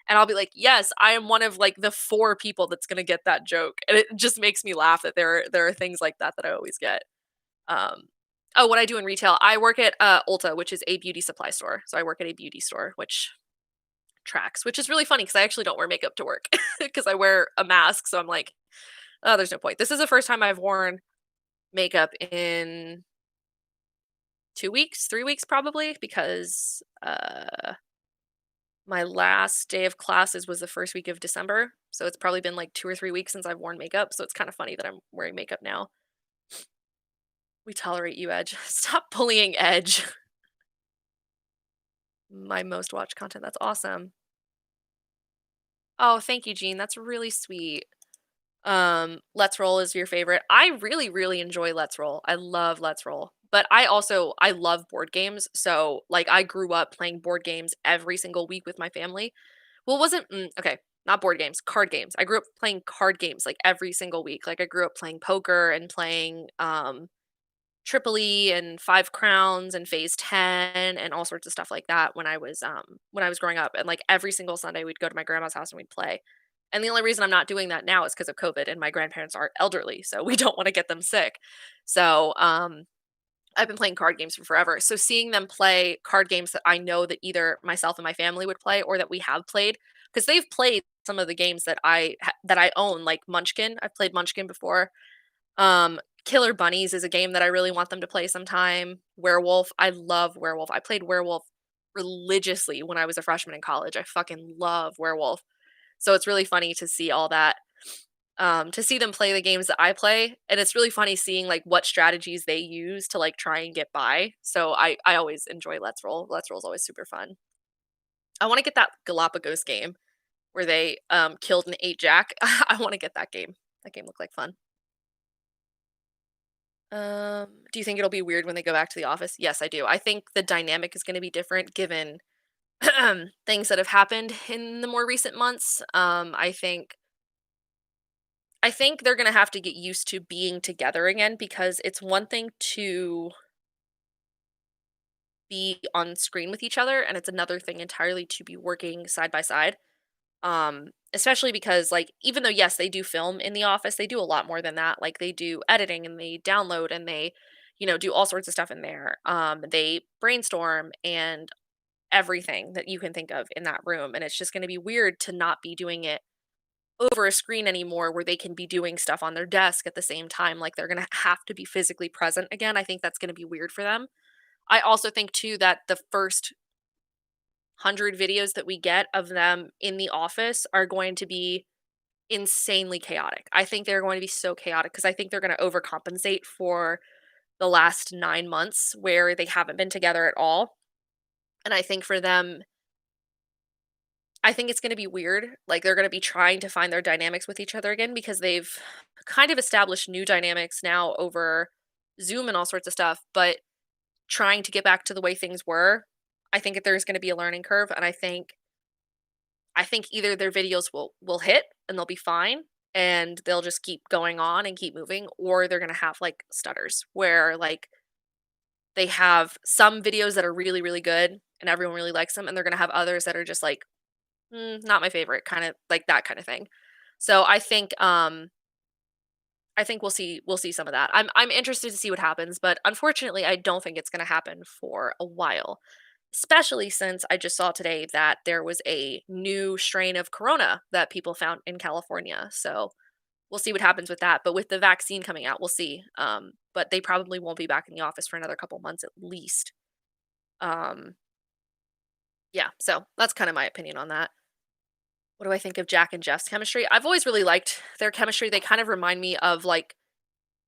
and I'll be like, "Yes, I am one of, like, the 4 people that's gonna get that joke," and it just makes me laugh that there are things like that I always get. Um oh, what I do in retail, I work at, Ulta, which is a beauty supply store, so I work at a beauty store, which tracks, which is really funny because I actually don't wear makeup to work because I wear a mask, so I'm like, "Oh, there's no point." This is the first time I've worn makeup in 2 weeks, 3 weeks probably because, my last day of classes was the first week of December, so it's probably been, like, 2 or 3 weeks since I've worn makeup, so it's kinda funny that I'm wearing makeup now. We tolerate you, Edge. Stop bullying Edge. My most watched content, that's awesome. Oh, thank you, Jean, that's really sweet. Let's Roll is your favorite. I really, really enjoy Let's Roll. I love Let's Roll. But I love board games. So like I grew up playing board games every single week with my family. Well, it wasn't okay, not board games, card games. I grew up playing card games like every single week. Like I grew up playing poker and playing Tripoli and Five Crowns and Phase 10 and all sorts of stuff like that when I was growing up and like every single Sunday we'd go to my grandma's house and we'd play. And the only reason I'm not doing that now is because of COVID, and my grandparents are elderly, so we don't wanna get them sick. So, I've been playing card games for forever. So seeing them play card games that I know that either myself and my family would play or that we have played, because 'cause they've played some of the games that I own, like Munchkin. I've played Munchkin before. Killer Bunnies is a game that I really want them to play sometime. Werewolf, I love Werewolf. I played Werewolf religiously when I was a freshman in college. I fucking love Werewolf. So it's really funny to see all that, to see them play the games that I play, and it's really funny seeing, like, what strategies they use to, like, try and get by. So I always enjoy Let's Roll. Let's Roll is always super fun. I wanna get that Galapagos game where they, killed and ate Jack. I wanna get that game. That game looked like fun. Do you think it'll be weird when they go back to the office? Yes, I do. I think the dynamic is gonna be different given things that have happened in the more recent months. I think they're gonna have to get used to being together again because it's one thing to be on screen with each other, and it's another thing entirely to be working side by side. Especially because, like, even though, yes, they do film in the office, they do a lot more than that. Like, they do editing and they download and they, do all sorts of stuff in there. They brainstorm and everything that you can think of in that room. And it's just going to be weird to not be doing it over a screen anymore where they can be doing stuff on their desk at the same time. Like, they're going to have to be physically present again. I think that's going to be weird for them. I also think, too, that the first 100 videos that we get of them in the office are going to be insanely chaotic. I think they're going to be so chaotic because I think they're going to overcompensate for the last 9 months where they haven't been together at all. And I think for them, I think it's gonna be weird. Like, they're gonna be trying to find their dynamics with each other again because they've kind of established new dynamics now over Zoom and all sorts of stuff, but trying to get back to the way things were, I think that there's gonna be a learning curve, and I think either their videos will hit and they'll be fine, and they'll just keep going on and keep moving, or they're gonna have, like, stutters where, like, they have some videos that are really, really good and everyone really likes them, and they're gonna have others that are just like, not my favorite, kinda like that kinda thing. So I think we'll see some of that. I'm interested to see what happens, but unfortunately, I don't think it's gonna happen for a while, especially since I just saw today that there was a new strain of corona that people found in California. So we'll see what happens with that. But with the vaccine coming out, we'll see. But they probably won't be back in the office for another couple months at least. Um, yeah, so that's kind of my opinion on that. What do I think of Jack and Jeff's chemistry? I've always really liked their chemistry. They kind of remind me of, like,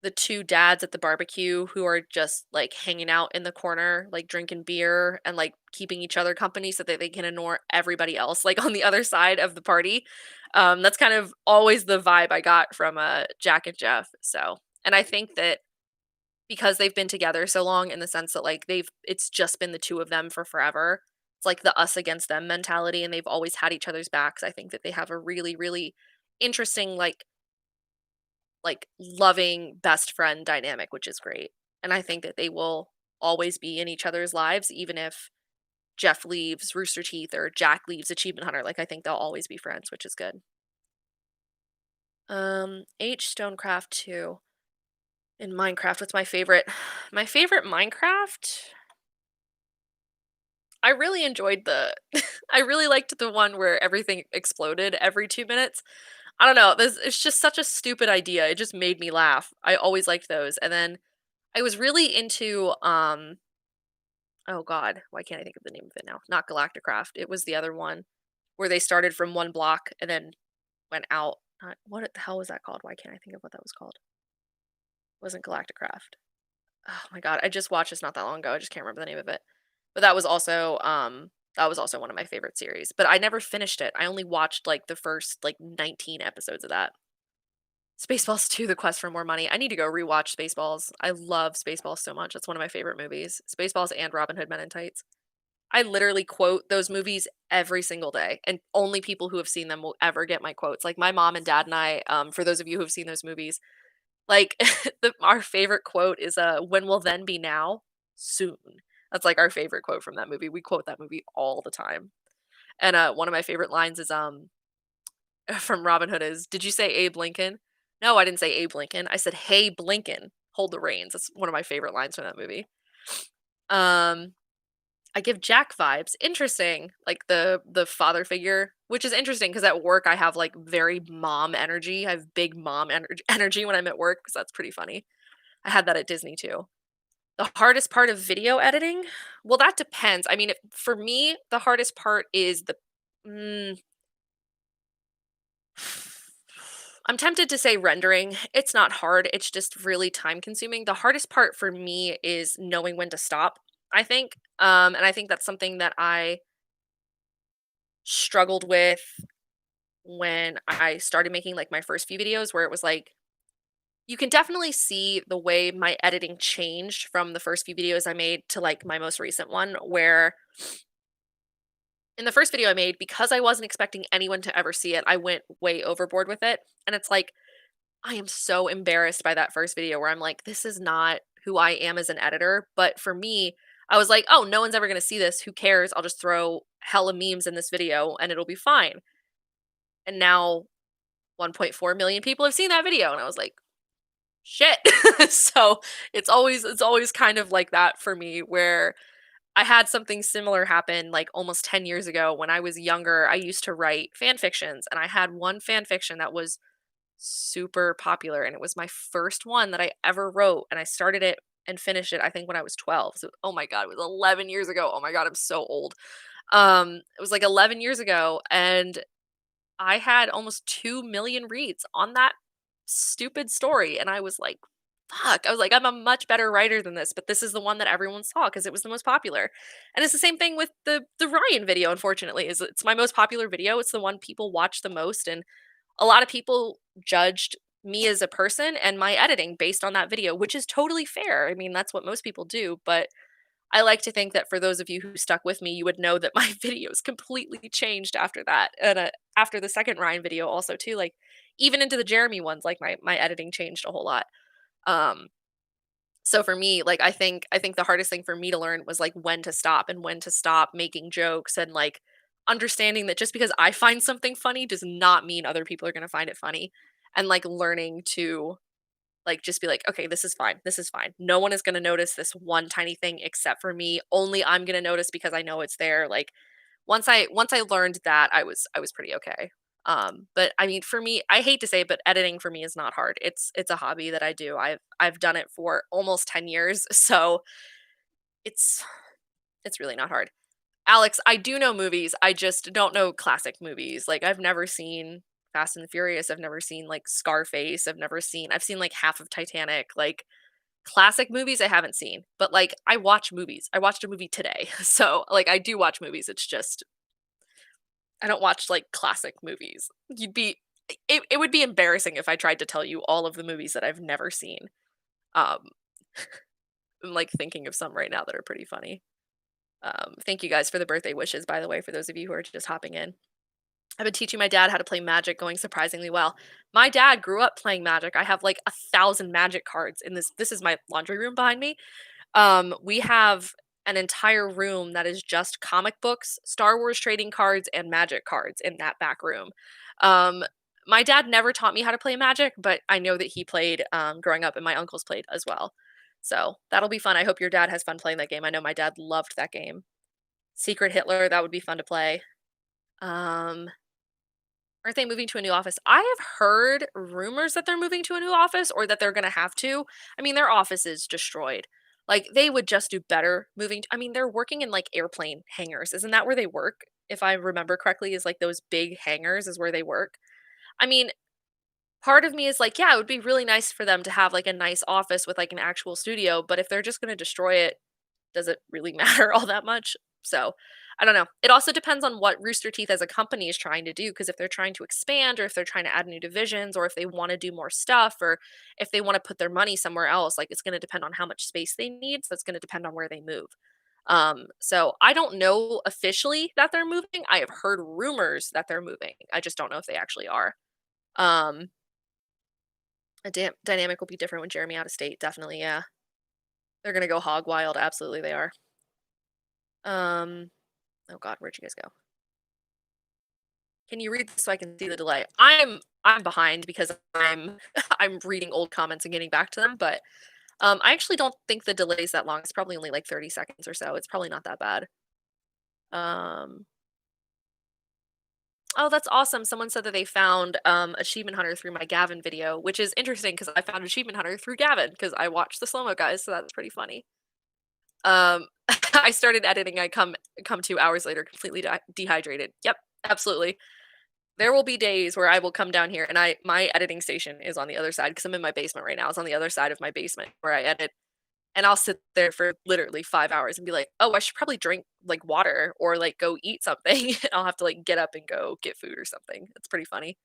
the 2 dads at the barbecue who are just, like, hanging out in the corner, like, drinking beer and, like, keeping each other company so that they can ignore everybody else, like, on the other side of the party. That's kind of always the vibe I got from, Jack and Jeff, so and I think that because they've been together so long in the sense that, like, it's just been the 2 of them for forever. It's like the us against them mentality, and they've always had each other's backs. I think that they have a really, really interesting, like, loving best friend dynamic, which is great. And I think that they will always be in each other's lives, even if Jeff leaves Rooster Teeth or Jack leaves Achievement Hunter. Like, I think they'll always be friends, which is good. H Stonecraft 2. In Minecraft, what's my favorite? My favorite Minecraft? I really enjoyed the I really liked the one where everything exploded every 2 minutes. I don't know, this it's just such a stupid idea, it just made me laugh. I always liked those, and then I was really into, oh god, why can't I think of the name of it now? Not Galacticraft, it was the other one where they started from 1 block and then went out. Not what the hell was that called? Why can't I think of what that was called? It wasn't Galacticraft. Oh my god, I just watched this not that long ago, I just can't remember the name of it. But that was also one of my favorite series, but I never finished it. I only watched, like, the first, like, 19 episodes of that. Spaceballs 2: The Quest for More Money. I need to go rewatch Spaceballs. I love Spaceballs so much. It's one of my favorite movies. Spaceballs and Robin Hood Men in Tights. I literally quote those movies every single day, and only people who have seen them will ever get my quotes. Like, my mom and dad and I, for those of you who have seen those movies, like, our favorite quote is, "When will then be now? Soon." That's, like, our favorite quote from that movie. We quote that movie all the time. And, one of my favorite lines is, from Robin Hood is, "Did you say Abe Lincoln?" "No, I didn't say Abe Lincoln. I said, 'Hey, Blinken, hold the reins.'" That's one of my favorite lines from that movie. Um, I give Jack vibes. Interesting. Like the father figure, which is interesting because at work I have like very mom energy. I have big mom energy when I'm at work because that's pretty funny. I had that at Disney too. The hardest part of video editing? Well, that depends. I mean, for me, the hardest part is mm, I'm tempted to say rendering. It's not hard. It's just really time consuming. The hardest part for me is knowing when to stop, I think. And I think that's something that I struggled with when I started making like my first few videos where it was like you can definitely see the way my editing changed from the first few videos I made to like my most recent one where in the first video I made because I wasn't expecting anyone to ever see it, I went way overboard with it. And it's like I am so embarrassed by that first video where I'm like this is not who I am as an editor, but for me I was like, "Oh, no one's ever going to see this. Who cares? I'll just throw hella memes in this video and it'll be fine." And now 1.4 million people have seen that video and I was like, "Shit." So, it's always kind of like that for me where I had something similar happen like almost 10 years ago when I was younger. I used to write fan fictions and I had one fan fiction that was super popular and it was my first one that I ever wrote and I started it and finished it I think when I was 12. So oh my god, it was 11 years ago. Oh my god, I'm so old. It was like 11 years ago and I had almost 2 million reads on that stupid story, and I was like, "Fuck." I was like, "I'm a much better writer than this, but this is the one that everyone saw because it was the most popular." And it's the same thing with the Ryan video, unfortunately, is it's my most popular video, it's the one people watch the most, and a lot of people judged me as a person and my editing based on that video, which is totally fair. I mean, that's what most people do, but I like to think that for those of you who stuck with me, you would know that my videos completely changed after that, and, after the second Ryan video also too, like, even into the Jeremy ones, like, my editing changed a whole lot. Um, so for me, like, I think the hardest thing for me to learn was, like, when to stop and when to stop making jokes and, like, understanding that just because I find something funny does not mean other people are gonna find it funny, and, like, learning to like, just be like, "Okay, this is fine. This is fine. No one is gonna notice this one tiny thing except for me. Only I'm gonna notice because I know it's there." Like, once I learned that, I was pretty okay. But I mean, for me, I hate to say it, but editing for me is not hard. It's a hobby that I do. I've done it for almost 10 years, so it's it's really not hard. Alex, I do know movies. I just don't know classic movies. Like I've never seen Fast and the Furious. I've never seen like Scarface. I've seen like half of Titanic. Like classic movies I haven't seen. But like I watch movies. I watched a movie today. So like I do watch movies. It's just I don't watch like classic movies. It would be embarrassing if I tried to tell you all of the movies that I've never seen. Um I'm like thinking of some right now that are pretty funny. Thank you guys for the birthday wishes, by the way, for those of you who are just hopping in. I've been teaching my dad how to play Magic going surprisingly well. My dad grew up playing Magic. I have like 1,000 Magic cards in this is my laundry room behind me. We have an entire room that is just comic books, Star Wars trading cards, and Magic cards in that back room. Um, my dad never taught me how to play Magic, but I know that he played growing up, and my uncles played as well. So that'll be fun. I hope your dad has fun playing that game. I know my dad loved that game. Secret Hitler, that would be fun to play. Um, aren't they moving to a new office? I have heard rumors that they're moving to a new office or that they're gonna have to. I mean, their office is destroyed. Like, they would just do better moving I mean, they're working in, like, airplane hangars. Isn't that where they work? If I remember correctly, is, like, those big hangars is where they work. I mean, part of me is like, yeah, it would be really nice for them to have, like, a nice office with, like, an actual studio, but if they're just gonna destroy it, does it really matter all that much? So, I don't know. It also depends on what Rooster Teeth as a company is trying to do, because if they're trying to expand or if they're trying to add new divisions or if they wanna do more stuff or if they wanna put their money somewhere else, like, it's gonna depend on how much space they need, so it's gonna depend on where they move. So I don't know officially that they're moving. I have heard rumors that they're moving. I just don't know if they actually are. Um, a dynamic will be different with Jeremy out of state, definitely, yeah. They're gonna go hog wild, absolutely they are. Um, oh god, where'd you guys go? Can you read this so I can see the delay? I'm behind because I'm I'm reading old comments and getting back to them, but I actually don't think the delay is that long. It's probably only like 30 seconds or so. It's probably not that bad. Um, oh, that's awesome. Someone said that they found Achievement Hunter through my Gavin video, which is interesting because I found Achievement Hunter through Gavin because I watched the slow mo guys, so that's pretty funny. Um, I started editing. I come 2 hours later, completely dehydrated. Yep, absolutely. There will be days where I will come down here and my editing station is on the other side because I'm in my basement right now. It's on the other side of my basement where I edit. And I'll sit there for literally 5 hours and be like, oh, I should probably drink like water or like go eat something. I'll have to like get up and go get food or something. It's pretty funny.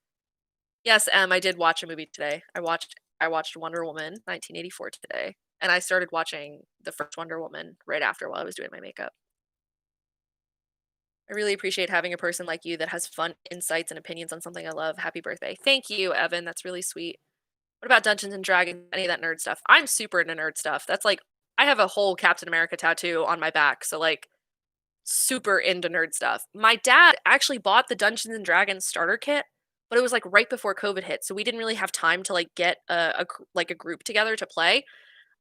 Yes, I did watch a movie today. I watched Wonder Woman 1984 today. And I started watching the first Wonder Woman right after while I was doing my makeup. I really appreciate having a person like you that has fun insights and opinions on something I love. Happy birthday. Thank you, Evan. That's really sweet. What about Dungeons and Dragons? Any of that nerd stuff? I'm super into nerd stuff. That's like I have a whole Captain America tattoo on my back, so like super into nerd stuff. My dad actually bought the Dungeons and Dragons starter kit, but it was like right before COVID hit, so we didn't really have time to like get like a group together to play.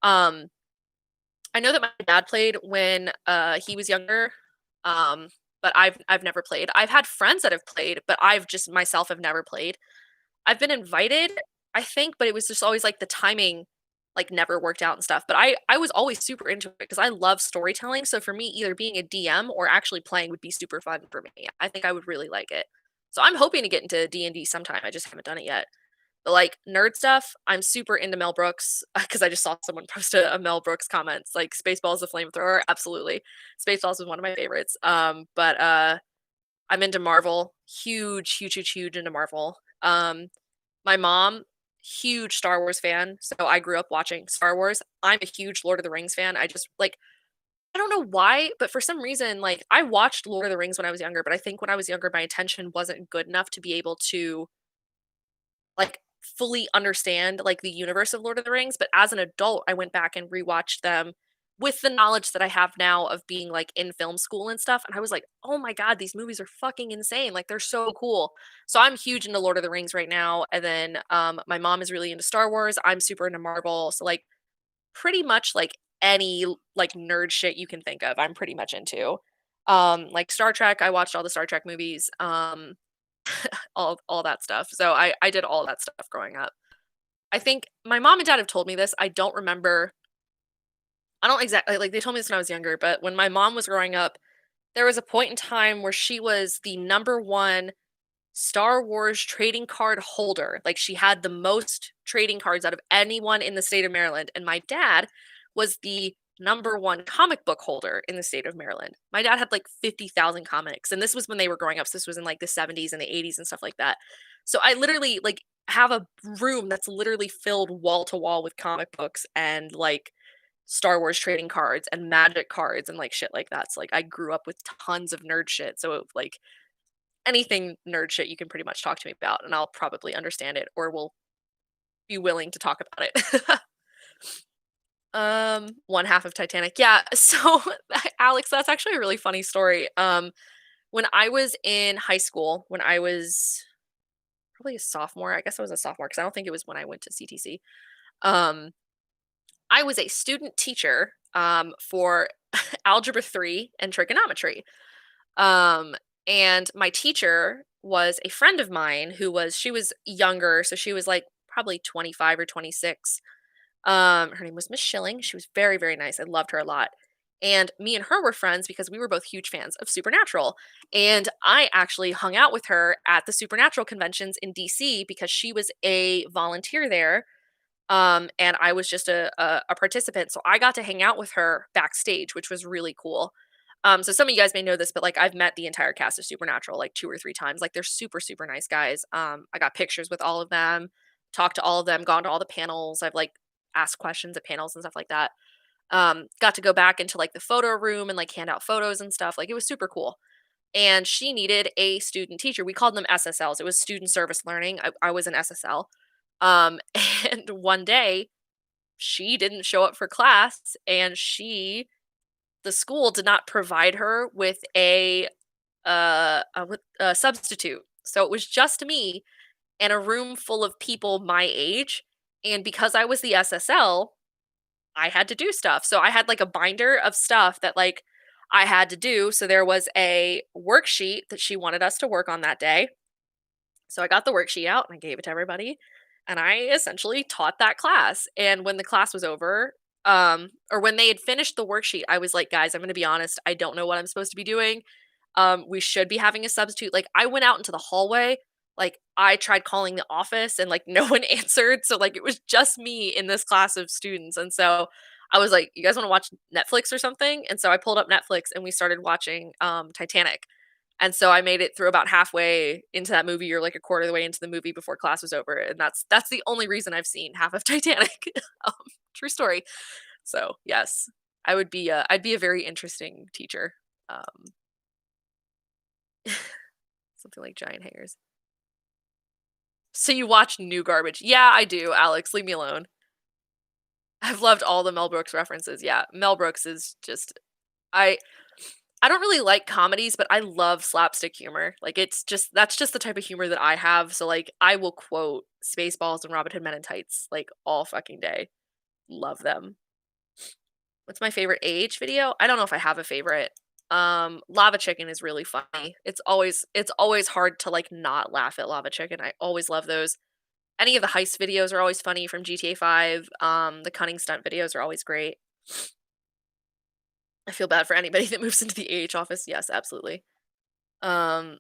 Um, I know that my dad played when he was younger, um, but I've never played. I've had friends that have played, but I've just myself have never played. I've been invited, I think, but it was just always like the timing like never worked out and stuff. But I was always super into it because I love storytelling. So for me, either being a DM or actually playing would be super fun for me. I think I would really like it. So I'm hoping to get into D&D sometime. I just haven't done it yet. But like nerd stuff, I'm super into Mel Brooks because I just saw someone post a Mel Brooks comments like Spaceballs the flamethrower. Absolutely, Spaceballs is one of my favorites. But I'm into Marvel, huge, huge, huge, huge into Marvel. My mom, huge Star Wars fan, so I grew up watching Star Wars. I'm a huge Lord of the Rings fan. I just like I don't know why, but for some reason, like I watched Lord of the Rings when I was younger, but I think when I was younger, my attention wasn't good enough to be able to like fully understand like the universe of Lord of the Rings. But as an adult, I went back and rewatched them with the knowledge that I have now of being like in film school and stuff. And I was like, oh my God, these movies are fucking insane. Like they're so cool. So I'm huge into Lord of the Rings right now. And then my mom is really into Star Wars. I'm super into Marvel. So like pretty much like any like nerd shit you can think of, I'm pretty much into. Like Star Trek, I watched all the Star Trek movies. All that stuff. So I did all that stuff growing up. I think my mom and dad have told me this. I don't remember. I don't exactly like they told me this when I was younger, but when my mom was growing up, there was a point in time where she was the number one Star Wars trading card holder. Like she had the most trading cards out of anyone in the state of Maryland. And my dad was the number one comic book holder in the state of Maryland. My dad had like 50,000 comics. And this was when they were growing up. So this was in like the 70s and the 80s and stuff like that. So I literally like have a room that's literally filled wall to wall with comic books and like Star Wars trading cards and magic cards and like shit like that. So like I grew up with tons of nerd shit. So like anything nerd shit you can pretty much talk to me about and I'll probably understand it or will be willing to talk about it. One half of Titanic. Yeah, so Alex, that's actually a really funny story. When I was in high school, when I was probably a sophomore, I guess I was a sophomore because I don't think it was when I went to CTC. Um, I was a student teacher for algebra 3 and trigonometry. Um, and my teacher was a friend of mine she was younger, so she was like probably 25 or 26. Her name was Miss Schilling. She was very, very nice. I loved her a lot. And me and her were friends because we were both huge fans of Supernatural. And I actually hung out with her at the Supernatural conventions in DC because she was a volunteer there. And I was just a participant. So I got to hang out with her backstage, which was really cool. So some of you guys may know this, but like I've met the entire cast of Supernatural like 2 or 3 times. Like they're super, super nice guys. I got pictures with all of them, talked to all of them, gone to all the panels. I've like asked questions at panels and stuff like that. Got to go back into like the photo room and like hand out photos and stuff. Like it was super cool. And she needed a student teacher. We called them SSLs. It was student service learning. I was an SSL. Um, and one day she didn't show up for class and the school did not provide her with a substitute. So it was just me and a room full of people my age, and because I was the SSL, I had to do stuff. So I had like a binder of stuff that like I had to do. So there was a worksheet that she wanted us to work on that day. So I got the worksheet out and I gave it to everybody. And I essentially taught that class. And when the class was over, or when they had finished the worksheet, I was like, guys, I'm gonna be honest, I don't know what I'm supposed to be doing. We should be having a substitute. Like I went out into the hallway, like I tried calling the office and like no one answered. So like it was just me in this class of students. And so I was like, you guys want to watch Netflix or something? And so I pulled up Netflix and we started watching Titanic. And so I made it through about halfway into that movie or like a quarter of the way into the movie before class was over. And that's the only reason I've seen half of Titanic. um, True story. So yes, I'd be a very interesting teacher. Um, Something like giant hangers. So you watch new garbage. Yeah, I do, Alex. Leave me alone. I've loved all the Mel Brooks references. Yeah, Mel Brooks is just I I don't really like comedies, but I love slapstick humor. Like it's just that's just the type of humor that I have. So like I will quote Spaceballs and Robin Hood Men in Tights like all fucking day. Love them. What's my favorite age video? I don't know if I have a favorite. Lava Chicken is really funny. It's always hard to like not laugh at Lava Chicken. I always love those. Any of the heist videos are always funny from GTA 5. The cunning stunt videos are always great. I feel bad for anybody that moves into the AH office. Yes, absolutely. Um,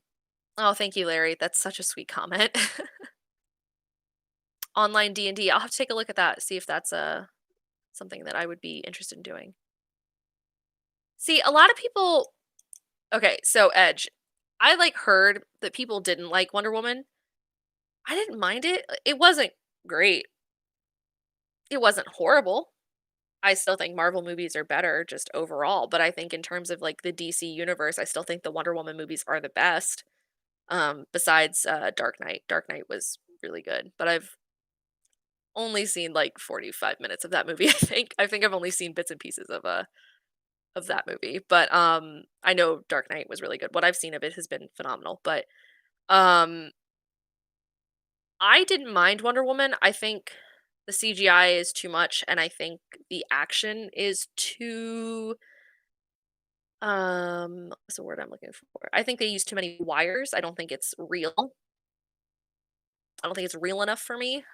oh, thank you, Larry. That's such a sweet comment. Online D&D. I'll have to take a look at that, see if that's something that I would be interested in doing. See, a lot of people okay, so Edge. I like heard that people didn't like Wonder Woman. I didn't mind it. It wasn't great. It wasn't horrible. I still think Marvel movies are better just overall, but I think in terms of like the DC universe, I still think the Wonder Woman movies are the best. Besides Dark Knight. Dark Knight was really good, but I've only seen like 45 minutes of that movie, I think. I think I've only seen bits and pieces of that movie, but I know Dark Knight was really good. What I've seen of it has been phenomenal, but um I didn't mind Wonder Woman. I think the CGI is too much and I think the action is too what's the word I'm looking for? I think they use too many wires. I don't think it's real. I don't think it's real enough for me,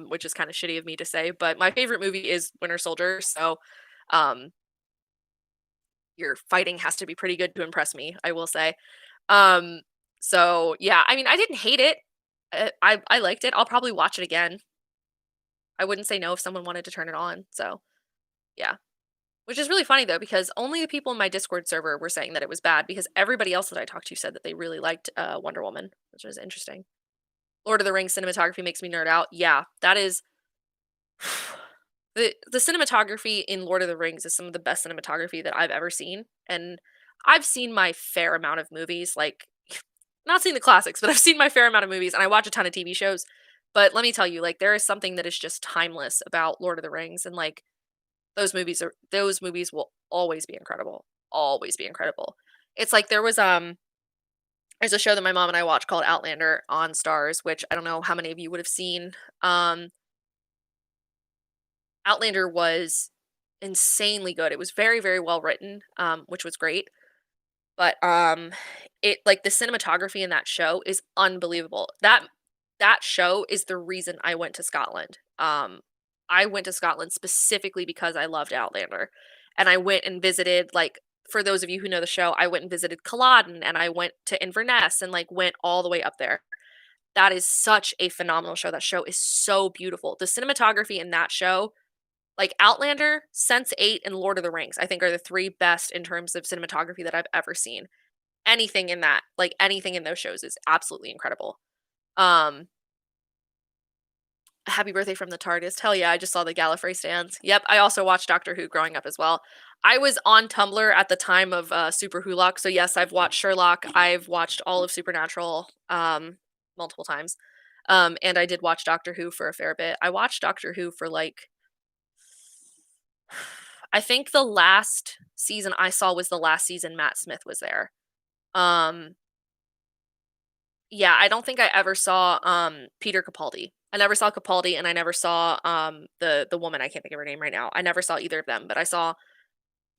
which is kind of shitty of me to say, but my favorite movie is Winter Soldier, so um your fighting has to be pretty good to impress me, I will say. Um so yeah, I mean I didn't hate it. I liked it. I'll probably watch it again. I wouldn't say no if someone wanted to turn it on. So, yeah. Which is really funny though, because only the people in my Discord server were saying that it was bad because everybody else that I talked to said that they really liked Wonder Woman, which was interesting. Lord of the Rings cinematography makes me nerd out. Yeah, that is the cinematography in Lord of the Rings is some of the best cinematography that I've ever seen. And I've seen my fair amount of movies, like not seen the classics, but I've seen my fair amount of movies and I watch a ton of TV shows. But let me tell you, like there is something that is just timeless about Lord of the Rings and like those movies will always be incredible. Always be incredible. It's like there's a show that my mom and I watch called Outlander on Stars, which I don't know how many of you would have seen. Outlander was insanely good. It was very, very well written, which was great. But it like the cinematography in that show is unbelievable. That show is the reason I went to Scotland. I went to Scotland specifically because I loved Outlander. And I went and visited like for those of you who know the show, I went and visited Culloden and I went to Inverness and like went all the way up there. That is such a phenomenal show. That show is so beautiful. The cinematography in that show, like Outlander, Sense8, and Lord of the Rings, I think are the three best in terms of cinematography that I've ever seen. Anything in that, like anything in those shows is absolutely incredible. Um, Happy birthday from the TARDIS. Hell yeah, I just saw the Gallifrey stands. Yep, I also watched Doctor Who growing up as well. I was on Tumblr at the time of Super Wholock, so yes, I've watched Sherlock. I've watched all of Supernatural multiple times. And I did watch Doctor Who for a fair bit. I watched Doctor Who for like I think the last season I saw was the last season Matt Smith was there. Um Yeah, I don't think I ever saw, Peter Capaldi. I never saw Capaldi, and I never saw, the woman, I can't think of her name right now. I never saw either of them, but I saw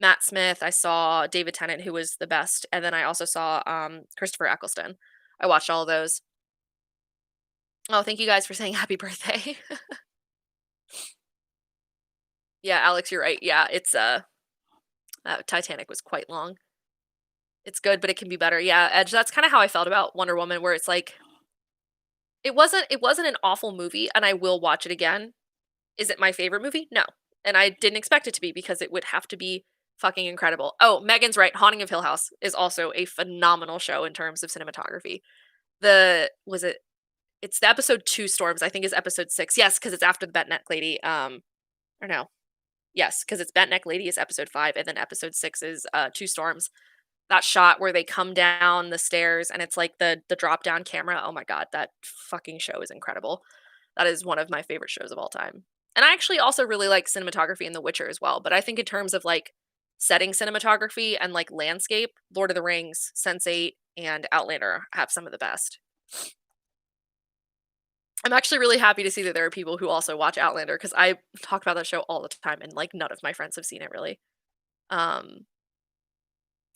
Matt Smith, I saw David Tennant, who was the best, and then I also saw, Christopher Eccleston. I watched all of those. Oh, thank you guys for saying happy birthday. Yeah, Alex, you're right. Yeah, it's, Titanic was quite long. It's good, but it can be better. Yeah, Edge, that's kinda how I felt about Wonder Woman, where it's like, it wasn't an awful movie, and I will watch it again. Is it my favorite movie? No, and I didn't expect it to be because it would have to be fucking incredible. Oh, Megan's right, Haunting of Hill House is also a phenomenal show in terms of cinematography. The was it It's the episode 2 Storms, I think is episode 6. Yes, because it's after the Bent Neck Lady, or no. Yes, because it's Bent Neck Lady is episode 5, and then episode 6 is, 2 Storms. That shot where they come down the stairs and it's like the drop down camera, oh my god, that fucking show is incredible. That is one of my favorite shows of all time. And I actually also really like cinematography in The Witcher as well, but I think in terms of, like, setting cinematography and, like, landscape, Lord of the Rings, Sense8, and Outlander have some of the best. I'm actually really happy to see that there are people who also watch Outlander because I talk about that show all the time, and, like, none of my friends have seen it really. Um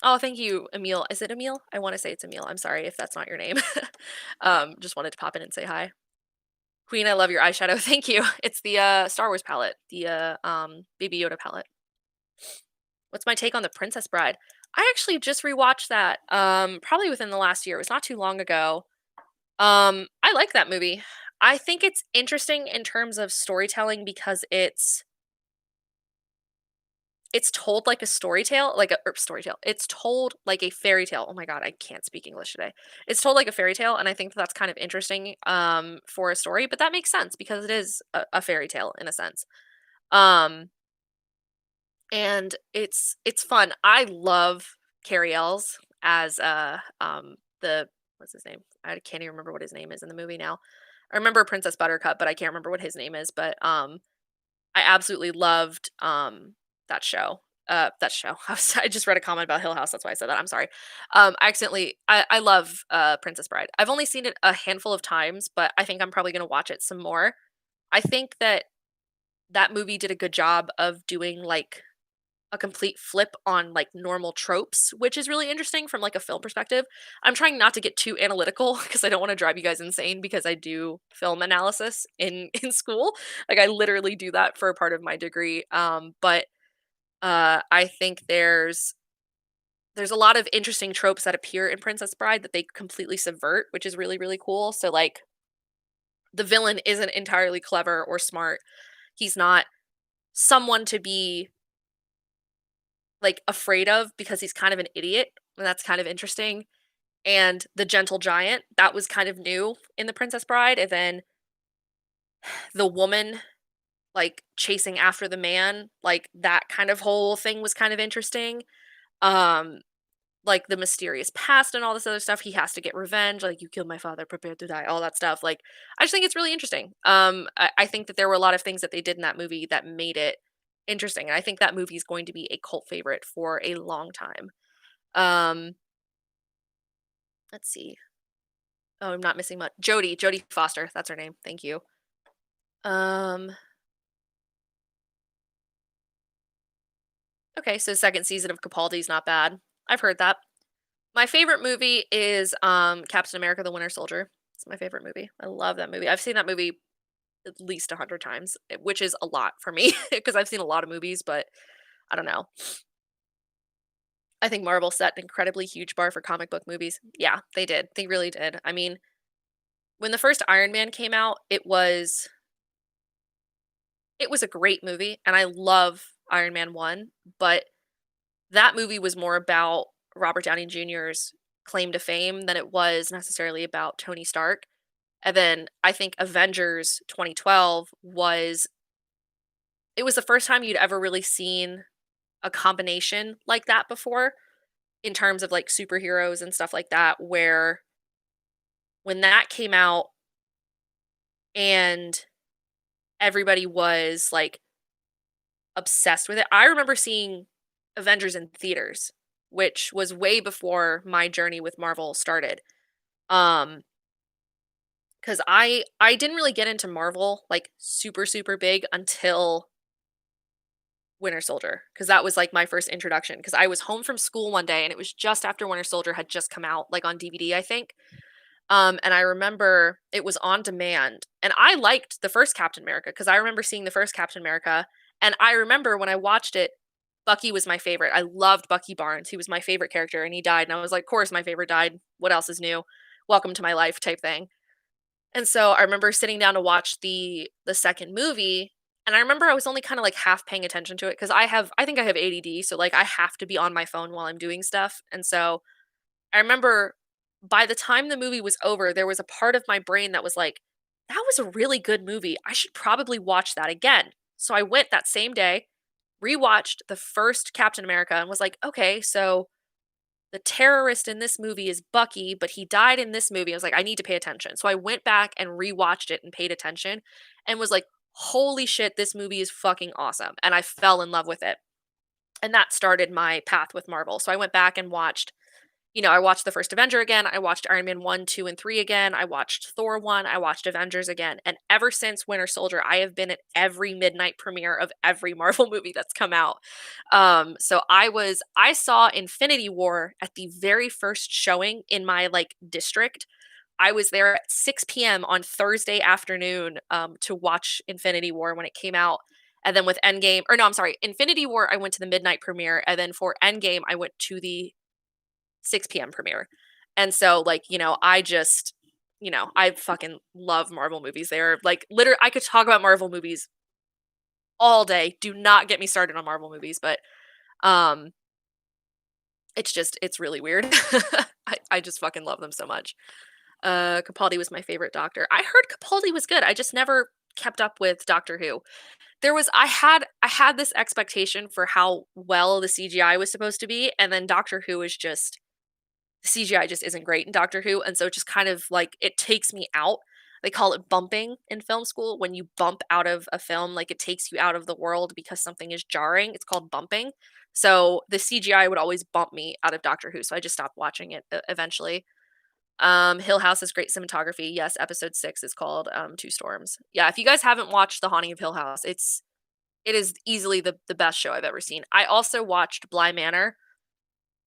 Oh, thank you, Emil. Is it Emil? I wanna say it's Emil. I'm sorry if that's not your name. Just wanted to pop in and say hi. Queen, I love your eyeshadow. Thank you. It's the, Star Wars palette, the, Baby Yoda palette. What's my take on The Princess Bride? I actually just rewatched that, probably within the last year. It was not too long ago. I like that movie. I think it's interesting in terms of storytelling because it's told like a story tale, like a story tale. It's told like a fairy tale. Oh my god, I can't speak English today. It's told like a fairy tale, and I think that's kind of interesting for a story, but that makes sense because it is a fairy tale in a sense. Um and it's fun. I love Carrie Ells as the what's his name? I can't even remember what his name is in the movie now. I remember Princess Buttercup, but I can't remember what his name is, but I absolutely loved, that show. I just read a comment about Hill House, that's why I said that, I'm sorry. I love, Princess Bride. I've only seen it a handful of times, but I think I'm probably gonna watch it some more. I think that that movie did a good job of doing, like, a complete flip on, like, normal tropes, which is really interesting from, like, a film perspective. I'm trying not to get too analytical because I don't wanna drive you guys insane because I do film analysis in in school. Like, I literally do that for a part of my degree, but, I think there's a lot of interesting tropes that appear in Princess Bride that they completely subvert, which is really, really cool. So, like, the villain isn't entirely clever or smart. He's not someone to be like, afraid of because he's kind of an idiot, and that's kind of interesting, and the gentle giant, that was kind of new in The Princess Bride, and then the woman, like, chasing after the man, like, that kind of whole thing was kind of interesting, um, like, the mysterious past and all this other stuff, he has to get revenge, like, "You killed my father, prepare to die," all that stuff, like, I just think it's really interesting, I think that there were a lot of things that they did in that movie that made it interesting, and I think that movie is going to be a cult favorite for a long time. Um, let's see. Oh, I'm not missing much. Jodie Foster, that's her name. Thank you. Um, okay, so second season of Capaldi's not bad. I've heard that. My favorite movie is Captain America: The Winter Soldier. It's my favorite movie. I love that movie. I've seen that movie at least 100 times, which is a lot for me because I've seen a lot of movies, but I don't know. I think Marvel set an incredibly huge bar for comic book movies. Yeah, they did. They really did. I mean, when the first Iron Man came out, it was a great movie, and I love Iron Man 1, but that movie was more about Robert Downey Jr.'s claim to fame than it was necessarily about Tony Stark. And then I think Avengers 2012 was the first time you'd ever really seen a combination like that before in terms of like superheroes and stuff like that, where when that came out and everybody was like obsessed with it. I remember seeing Avengers in theaters, which was way before my journey with Marvel started. Um 'Cause I didn't really get into Marvel, like, super, super big until Winter Soldier, because that was, like, my first introduction. Because I was home from school one day, and it was just after Winter Soldier had just come out, like, on DVD, I think. And I remember it was on demand, and I liked the first Captain America because I remember seeing the first Captain America, and I remember when I watched it, Bucky was my favorite. I loved Bucky Barnes. He was my favorite character, and he died, and I was like, "Course my favorite died. What else is new? Welcome to my life," type thing. And so I remember sitting down to watch the second movie, and I remember I was only kinda, like, half paying attention to it because I think I have ADD, so, like, I have to be on my phone while I'm doing stuff, and so I remember by the time the movie was over, there was a part of my brain that was like, "That was a really good movie. I should probably watch that again." So I went that same day, rewatched the first Captain America, and was like, "Okay, so the terrorist in this movie is Bucky, but he died in this movie." I was like, "I need to pay attention." So I went back and rewatched it and paid attention and was like, "Holy shit, this movie is fucking awesome." And I fell in love with it. And that started my path with Marvel. So I went back and watched, I watched the first Avenger again. I watched Iron Man 1, 2, and 3 again. I watched Thor 1. I watched Avengers again. And ever since Winter Soldier, I have been at every midnight premiere of every Marvel movie that's come out. I saw Infinity War at the very first showing in my like district. I was there at 6 p.m. on Thursday afternoon to watch Infinity War when it came out. And then with Endgame, or no, I'm sorry, Infinity War, I went to the midnight premiere. And then for Endgame, I went to the 6 p.m. premiere. And so, like, I fucking love Marvel movies. They're like literally I could talk about Marvel movies all day. Do not get me started on Marvel movies, but um it's really weird. I just fucking love them so much. Capaldi was my favorite doctor. I heard Capaldi was good. I just never kept up with Doctor Who. I had this expectation for how well the CGI was supposed to be, and then Doctor Who is just the CGI just isn't great in Doctor Who, and so it just kind of like it takes me out. They call it bumping in film school. When you bump out of a film, like it takes you out of the world because something is jarring. It's called bumping. So the CGI would always bump me out of Doctor Who. So I just stopped watching it eventually. Hill House has great cinematography. Yes, episode 6 is called Two Storms. Yeah, if you guys haven't watched The Haunting of Hill House, it is easily the best show I've ever seen. I also watched Bly Manor.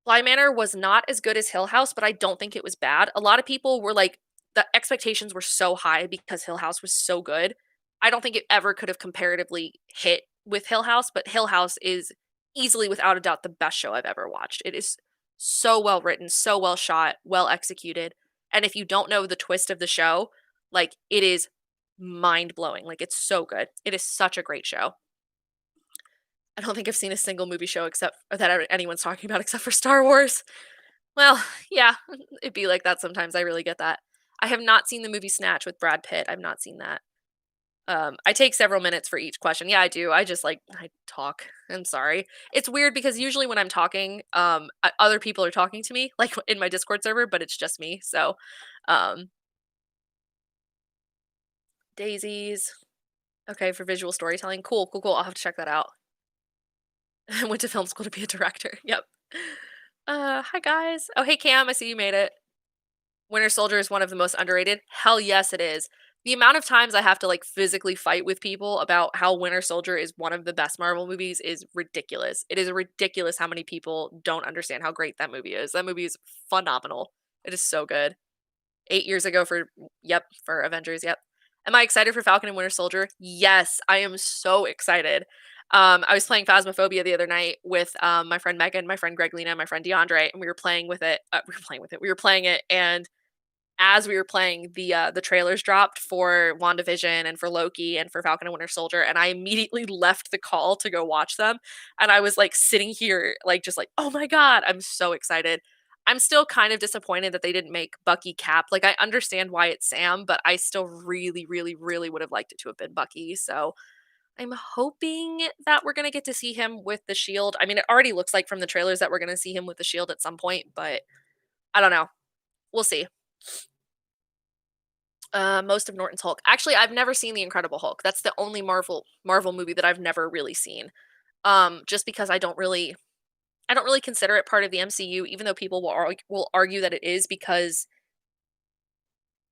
Bly Manor was not as good as Hill House, but I don't think it was bad. A lot of people were like the expectations were so high because Hill House was so good. I don't think it ever could have comparatively hit with Hill House, but Hill House is easily without a doubt the best show I've ever watched. It is so well written, so well shot, well executed. And if you don't know the twist of the show, like it is mind-blowing. Like it's so good. It is such a great show. I don't think I've seen a single movie show except or that anyone's talking about except for Star Wars. Well, yeah, it'd be like that sometimes. I really get that. I have not seen the movie Snatch with Brad Pitt. I've not seen that. I take several minutes for each question. Yeah, I do. I talk. I'm sorry. It's weird because usually when I'm talking, other people are talking to me, like in my Discord server, but it's just me. So, um, daisies. Okay, for visual storytelling. Cool, cool, cool. I'll have to check that out. I went to film school to be a director. Yep. Hi guys. Oh, hey Cam, I see you made it. Winter Soldier is one of the most underrated. Hell yes, it is. The amount of times I have to like physically fight with people about how Winter Soldier is one of the best Marvel movies is ridiculous. It is ridiculous how many people don't understand how great that movie is. That movie is phenomenal. It is so good. 8 years ago for Avengers. Yep. Am I excited for Falcon and Winter Soldier? Yes, I am so excited. I was playing Phasmophobia the other night with my friend Megan, my friend Greg Lena, my friend DeAndre, and we were playing with it. We were playing with it. We were playing it, and as we were playing, the trailers dropped for WandaVision and for Loki and for Falcon and Winter Soldier, and I immediately left the call to go watch them. And I was like sitting here, like just like, oh my god, I'm so excited. I'm still kind of disappointed that they didn't make Bucky Cap. Like I understand why it's Sam, but I still really, really, really would have liked it to have been Bucky. So I'm hoping that we're gonna get to see him with the shield. I mean, it already looks like from the trailers that we're gonna see him with the shield at some point, but I don't know. We'll see. Most of Norton's Hulk. Actually, I've never seen The Incredible Hulk. That's the only Marvel movie that I've never really seen. Just because I don't really consider it part of the MCU, even though people will argue that it is because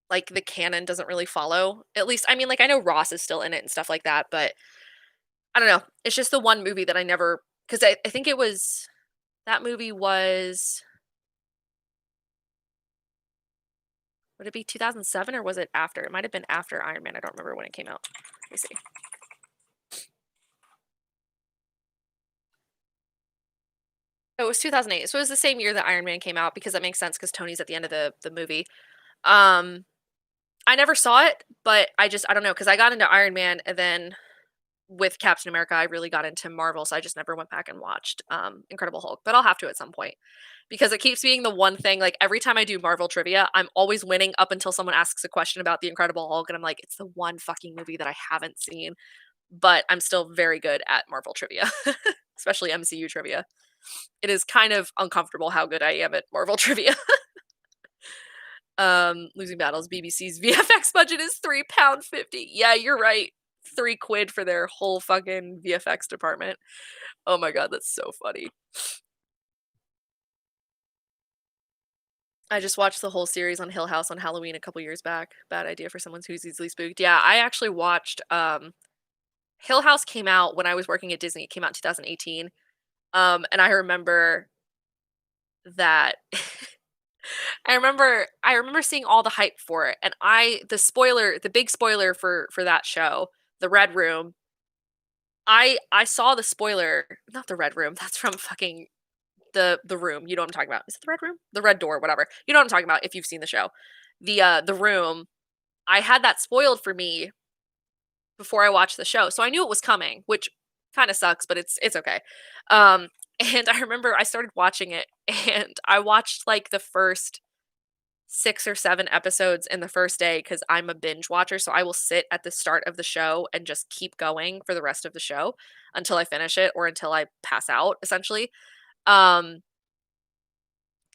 like, the canon doesn't really follow. At least I mean, like, I know Ross is still in it and stuff like that, but I don't know. It's just the one movie that I never, because I think it was that movie was, would it be 2007 or was it after? It might have been after Iron Man. I don't remember when it came out. Let me see. Oh, it was 2008. So it was the same year that Iron Man came out because that makes sense because Tony's at the end of the movie. Um, I never saw it, but I don't know because I got into Iron Man and then with Captain America, I really got into Marvel, so I just never went back and watched Incredible Hulk. But I'll have to at some point because it keeps being the one thing. Like every time I do Marvel trivia, I'm always winning up until someone asks a question about the Incredible Hulk, and I'm like, it's the one fucking movie that I haven't seen. But I'm still very good at Marvel trivia, especially MCU trivia. It is kind of uncomfortable how good I am at Marvel trivia. Losing Battles, BBC's VFX budget is £3.50. Yeah, you're right. £3 for their whole fucking VFX department. Oh my god, that's so funny. I just watched the whole series on Hill House on Halloween a couple years back. Bad idea for someone who's easily spooked. Yeah, I actually watched Hill House came out when I was working at Disney. It came out in 2018. And I remember that I remember seeing all the hype for it, and the big spoiler for that show, The Red Room. I saw the spoiler, not The Red Room. That's from fucking the Room. You know what I'm talking about? Is it The Red Room? The Red Door, whatever. You know what I'm talking about if you've seen the show. The Room. I had that spoiled for me before I watched the show, so I knew it was coming, which kind of sucks, but it's okay. Um, and I remember I started watching it, and I watched like the first 6 or 7 episodes in the first day because 'cause I'm a binge watcher, so I will sit at the start of the show and just keep going for the rest of the show until I finish it or until I pass out, essentially. Um,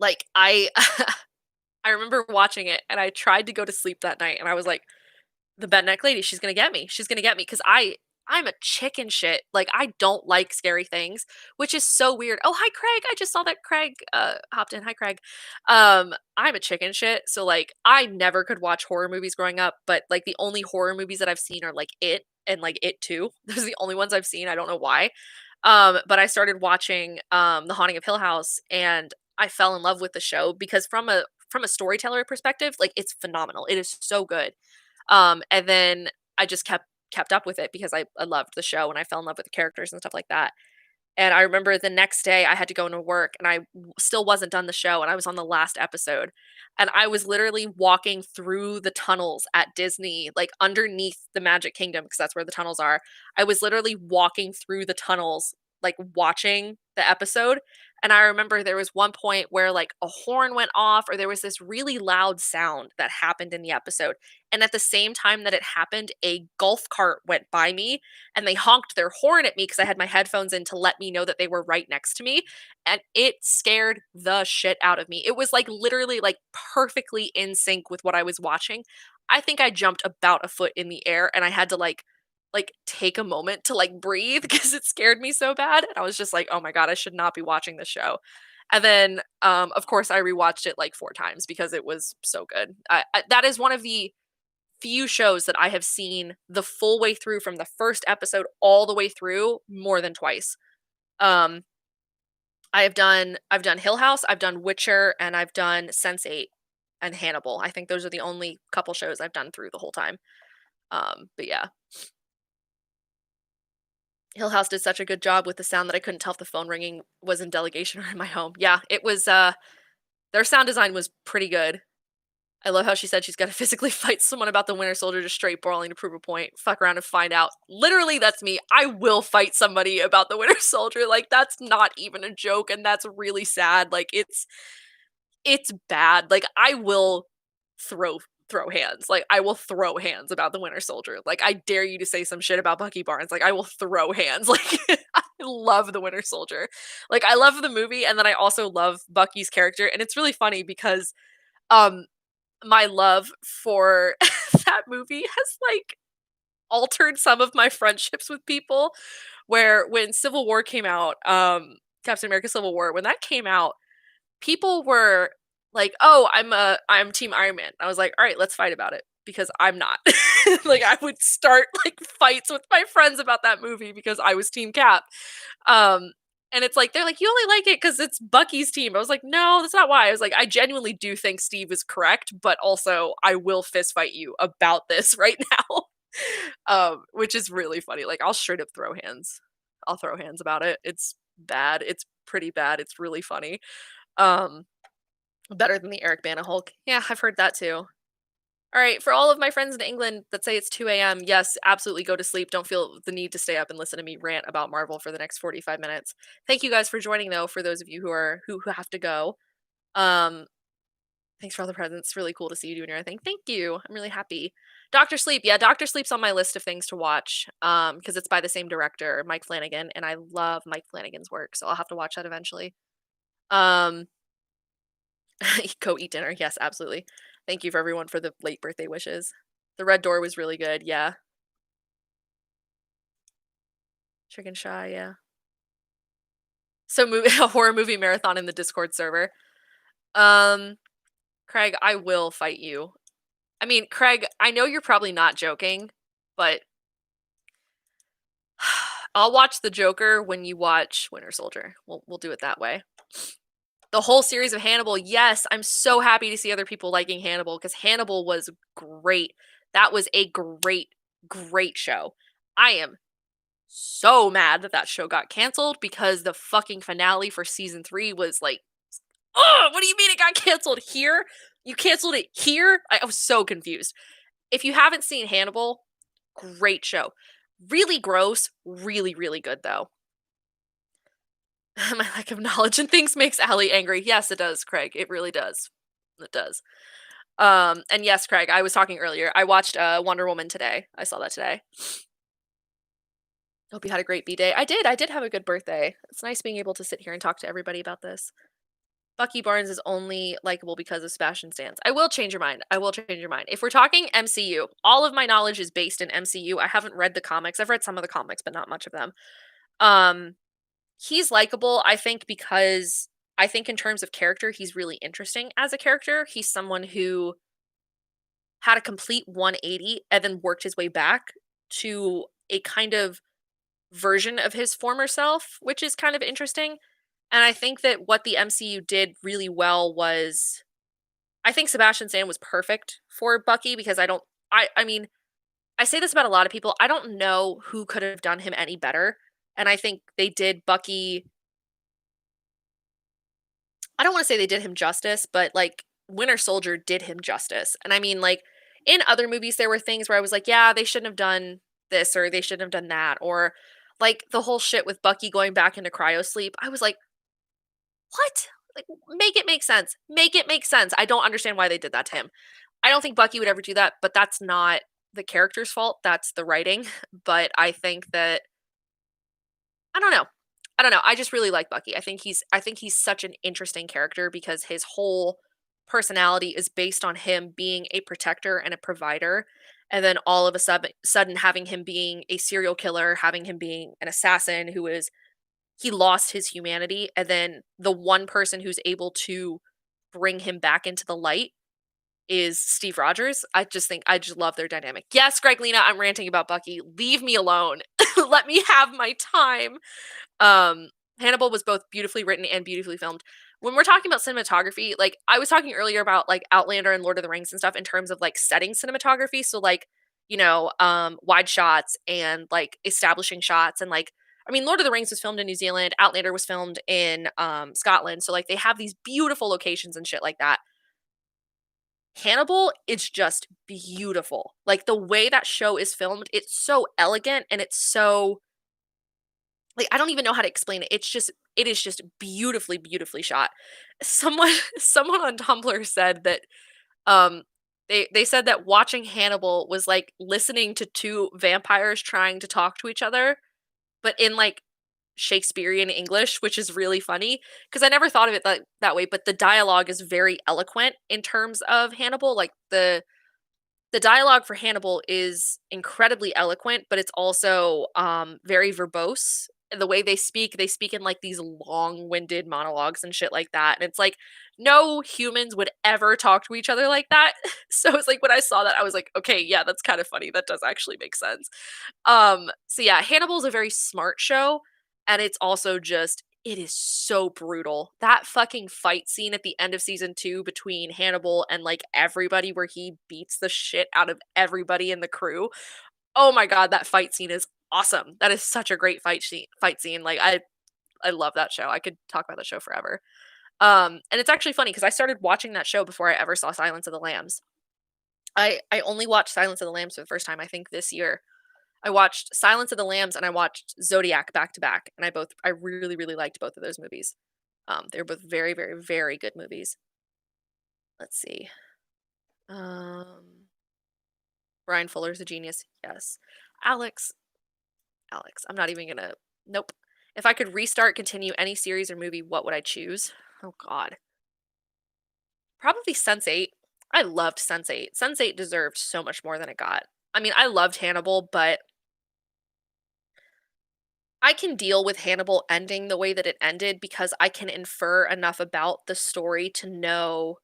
like, I I remember watching it, and I tried to go to sleep that night, and I was like, the bed neck lady, she's gonna get me. She's gonna get me because I'm a chicken shit. Like I don't like scary things, which is so weird. Oh, hi Craig. I just saw that Craig hopped in. Hi Craig. I'm a chicken shit. So like I never could watch horror movies growing up, but like the only horror movies that I've seen are like It and like It Too. Those are the only ones I've seen. I don't know why. But I started watching The Haunting of Hill House and I fell in love with the show because from a storyteller perspective, like it's phenomenal. It is so good. And then I just kept up with it because I loved the show and I fell in love with the characters and stuff like that. And I remember the next day I had to go into work and still wasn't done the show and I was on the last episode. And I was literally walking through the tunnels at Disney, like underneath the Magic Kingdom, because that's where the tunnels are. I was literally walking through the tunnels, like watching the episode. And I remember there was one point where like a horn went off or there was this really loud sound that happened in the episode. And at the same time that it happened, a golf cart went by me and they honked their horn at me because I had my headphones in to let me know that they were right next to me. And it scared the shit out of me. It was like literally like perfectly in sync with what I was watching. I think I jumped about a foot in the air and I had to like take a moment to like breathe because it scared me so bad. And I was just like, oh my God, I should not be watching this show. And then of course I rewatched it like 4 times because it was so good. That is one of the few shows that I have seen the full way through from the first episode all the way through more than twice. Um, I've done Hill House, I've done Witcher, and I've done Sense8 and Hannibal. I think those are the only couple shows I've done through the whole time. But yeah, Hill House did such a good job with the sound that I couldn't tell if the phone ringing was in delegation or in my home. Yeah, it was their sound design was pretty good. I love how she said she's got to physically fight someone about the Winter Soldier, just straight brawling to prove a point. Fuck around and find out. Literally, that's me. I will fight somebody about the Winter Soldier. Like that's not even a joke, and that's really sad. Like it's bad. Like I will throw hands. Like I will throw hands about the Winter Soldier. Like I dare you to say some shit about Bucky Barnes. Like I will throw hands. Like I love the Winter Soldier. Like I love the movie, and then I also love Bucky's character, and it's really funny because um my love for that movie has like altered some of my friendships with people where when Civil War came out, Captain America Civil War, when that came out, people were like, "Oh, I'm Team Iron Man." I was like, "All right, let's fight about it," because I'm not. Like, I would start, like, fights with my friends about that movie because I was Team Cap. Um, and it's like they're like, "You only like it because it's Bucky's team." I was like, "No, that's not why." I was like, "I genuinely do think Steve is correct, but also I will fist fight you about this right now." Which is really funny. Like, I'll straight up throw hands. I'll throw hands about it. It's bad. It's pretty bad. It's really funny. Um, Better than the Eric Bana Hulk. Yeah, I've heard that too. All right, for all of my friends in England that say it's 2 a.m., yes, absolutely go to sleep. Don't feel the need to stay up and listen to me rant about Marvel for the next 45 minutes. Thank you guys for joining though, for those of you who have to go. Um, Thanks for all the presents. Really cool to see you doing your thing. Thank you. I'm really happy. Doctor Sleep. Yeah, Doctor Sleep's on my list of things to watch. Because it's by the same director, Mike Flanagan, and I love Mike Flanagan's work, so I'll have to watch that eventually. Um, Go eat dinner. Yes, absolutely. Thank you for everyone for the late birthday wishes. The Red Door was really good. Yeah. Chicken Shy. Yeah. So movie a horror movie marathon in the Discord server. Um, Craig, I will fight you. I mean, Craig, I know you're probably not joking, but I'll watch The Joker when you watch Winter Soldier. We'll do it that way. The whole series of Hannibal, yes, I'm so happy to see other people liking Hannibal because Hannibal was great. That was a great, great show. I am so mad that that show got canceled because the fucking finale for season 3 was like, oh, what do you mean it got canceled here? You canceled it here? I was so confused. If you haven't seen Hannibal, great show. Really gross, really, really good though. My lack of knowledge and things makes Allie angry. Yes, it does, Craig. It really does. It does. And yes, Craig, I was talking earlier. I watched Wonder Woman today. I saw that today. Hope you had a great B day. I did. I did have a good birthday. It's nice being able to sit here and talk to everybody about this. Bucky Barnes is only likable because of Sebastian Stans. I will change your mind. I will change your mind. If we're talking MCU, all of my knowledge is based in MCU. I haven't read the comics. I've read some of the comics, but not much of them. Um, he's likable, I think, because I think in terms of character, he's really interesting as a character. He's someone who had a complete 180 and then worked his way back to a kind of version of his former self, which is kind of interesting. And I think that what the MCU did really well was I think Sebastian Stan was perfect for Bucky because I mean, I say this about a lot of people. I don't know who could have done him any better. And I think they did Bucky I don't want to say they did him justice, but like Winter Soldier did him justice. And I mean, like in other movies, there were things where I was like, yeah, they shouldn't have done this or they shouldn't have done that. Or like the whole shit with Bucky going back into cryo sleep. I was like, what? Like, make it make sense. Make it make sense. I don't understand why they did that to him. I don't think Bucky would ever do that, but that's not the character's fault. That's the writing. But I think that I don't know. I don't know. I just really like Bucky. I think he's such an interesting character because his whole personality is based on him being a protector and a provider. And then all of a sudden having him being a serial killer, having him being an assassin who is he lost his humanity and then the one person who's able to bring him back into the light is Steve Rogers. I just love their dynamic. Yes, Greg Lena, I'm ranting about Bucky. Leave me alone. Let me have my time. Hannibal was both beautifully written and beautifully filmed. When we're talking about cinematography, like I was talking earlier about like Outlander and Lord of the Rings and stuff in terms of like setting cinematography. So like, wide shots and like establishing shots and like I mean, Lord of the Rings was filmed in New Zealand, Outlander was filmed in Scotland. So like they have these beautiful locations and shit like that. Hannibal is just beautiful. Like the way that show is filmed, it's so elegant and it's so like I don't even know how to explain it. It is just beautifully, beautifully shot. Someone someone on Tumblr said that um they said that watching Hannibal was like listening to two vampires trying to talk to each other, but in like Shakespearean English, which is really funny because I never thought of it that way. But the dialogue is very eloquent in terms of Hannibal. Like the dialogue for Hannibal is incredibly eloquent, but it's also very verbose the way they speak in, like, these long-winded monologues and shit like that, and it's like, no humans would ever talk to each other like that. So it's like, when I saw that, I was like, "Okay, yeah, that's kinda funny, that does actually make sense." So yeah, Hannibal's a very smart show, and it's also just it is so brutal. That fucking fight scene at the end of season 2 between Hannibal and, like, everybody where he beats the shit out of everybody in the crew. Oh my god, that fight scene is awesome. That is such a great fight scene. Like, I love that show. I could talk about that show forever. And it's actually funny because I started watching that show before I ever saw Silence of the Lambs. I only watched Silence of the Lambs for the first time, I think, this year. I watched Silence of the Lambs and I watched Zodiac back to back, and I really, really liked both of those movies. They're both very, very, very good movies. Let's see. Um, Brian Fuller's a genius. Yes. Alex, Alex, I'm not even gonna. Nope. If I could restart, continue any series or movie, what would I choose? Oh God, probably Sense8. I loved Sense8. Sense8 deserved so much more than it got. I mean, I loved Hannibal, but I can deal with Hannibal ending the way that it ended because I can infer enough about the story to know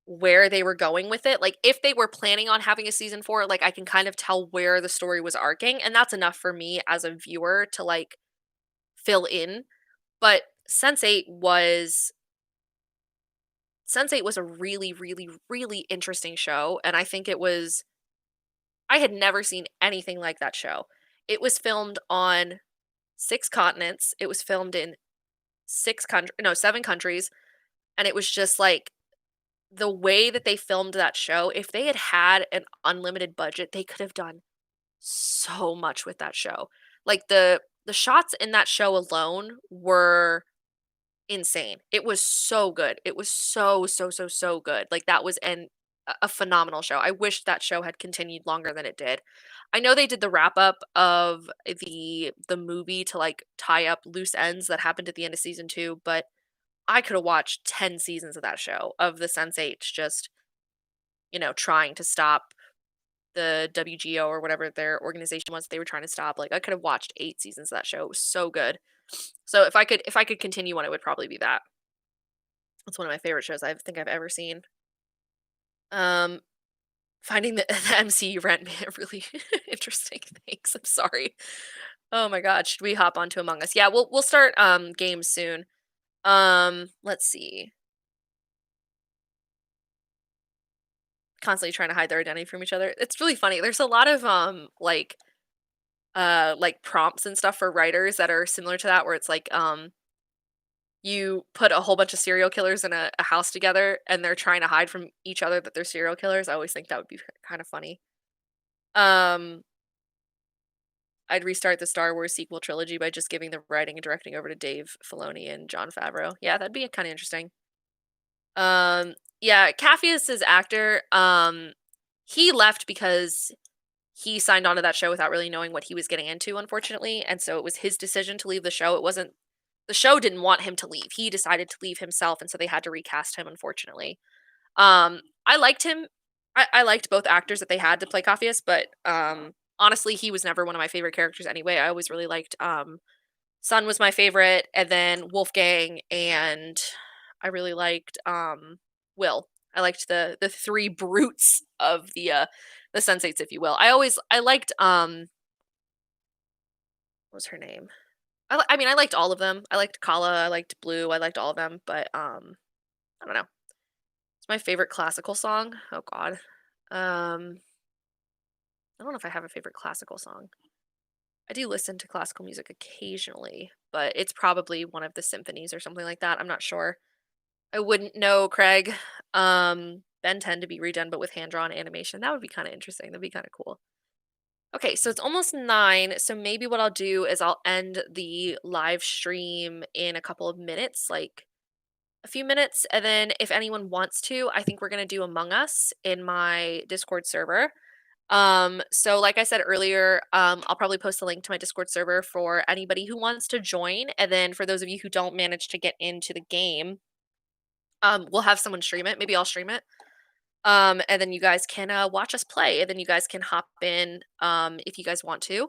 where they were going with it. Like, if they were planning on having a season 4, like, I can kind of tell where the story was arcing, and that's enough for me as a viewer to, like, fill in. But Sense8 was a really, really, really interesting show, and I think I had never seen anything like that show. It was filmed on 6 continents. It was filmed in 7 countries, and it was just, like, the way that they filmed that show, if they had had an unlimited budget, they could have done so much with that show. Like, the shots in that show alone were insane. It was so good. It was so, so, so, so good. Like, that was a phenomenal show. I wish that show had continued longer than it did. I know they did the wrap up of the movie to, like, tie up loose ends that happened at the end of season 2, but I could have watched 10 seasons of that show, of the Sense8 just, trying to stop the WGO or whatever their organization was they were trying to stop. Like, I could have watched 8 seasons of that show. It was so good. So if I could continue one, it would probably be that. It's one of my favorite shows I think I've ever seen. Um, Finding the MCU rent really interesting. Thanks. I'm sorry. Oh my god, should we hop onto Among Us? Yeah, we'll start games soon. Let's see. Constantly trying to hide their identity from each other. It's really funny. There's a lot of like prompts and stuff for writers that are similar to that, where it's like you put a whole bunch of serial killers in a house together and they're trying to hide from each other that they're serial killers. I always think that would be kind of funny. Um, I'd restart the Star Wars sequel trilogy by just giving the writing and directing over to Dave Filoni and Jon Favreau. Yeah, that'd be kind of interesting. Yeah, Capheus's actor, he left because he signed on to that show without really knowing what he was getting into, unfortunately, and so it was his decision to leave the show. It wasn't the show didn't want him to leave. He decided to leave himself, and so they had to recast him, unfortunately. I liked him. I liked both actors that they had to play Capheus, but honestly, he was never one of my favorite characters anyway. I always really liked Sun was my favorite, and then Wolfgang, and I really liked Will. I liked the three brutes of the sensates, if you will. I liked what was her name? I mean, I liked all of them. I liked Kala, I liked Blue, I liked all of them, but I don't know. It's my favorite classical song. Oh god. Um I don't know if I have a favorite classical song. I do listen to classical music occasionally, but it's probably one of the symphonies or something like that. I'm not sure. I wouldn't know, Craig. Ben 10 to be redone, but with hand drawn animation. That would be kind of interesting. That'd be kind of cool. Okay, so it's almost 9. So maybe what I'll do is I'll end the live stream in a couple of minutes, like a few minutes. And then if anyone wants to, I think we're going to do Among Us in my Discord server. So like I said earlier, I'll probably post a link to my Discord server for anybody who wants to join. And then for those of you who don't manage to get into the game, we'll have someone stream it. Maybe I'll stream it. And then you guys can watch us play, and then you guys can hop in if you guys want to.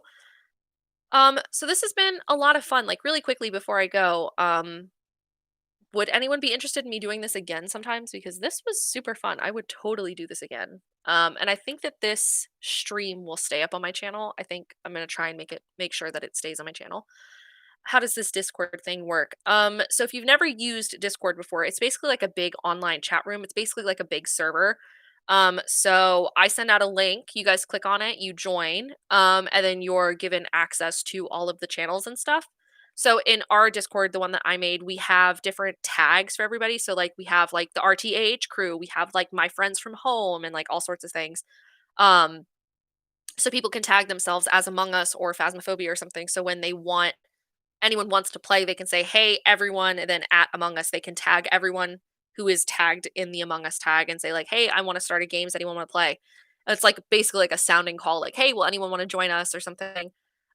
So this has been a lot of fun. Like really quickly before I go, would anyone be interested in me doing this again sometimes? Because this was super fun. I would totally do this again. And I think that this stream will stay up on my channel. I think I'm gonna try and make sure that it stays on my channel. How does this Discord thing work? So if you've never used Discord before, it's basically like a big online chat room. It's basically like a big server. So I send out a link, you guys click on it, you join, and then you're given access to all of the channels and stuff. So in our Discord, the one that I made, we have different tags for everybody. So like we have like the RTH crew, we have like my friends from home and like all sorts of things. Um, so people can tag themselves as Among Us or Phasmophobia or something. So when anyone wants to play, they can say, "Hey, everyone," and then at Among Us, they can tag everyone who is tagged in the Among Us tag and say like, "Hey, I want to start a game. Does anyone want to play?" It's like basically like a sounding call, like, "Hey, will anyone want to join us?" or something.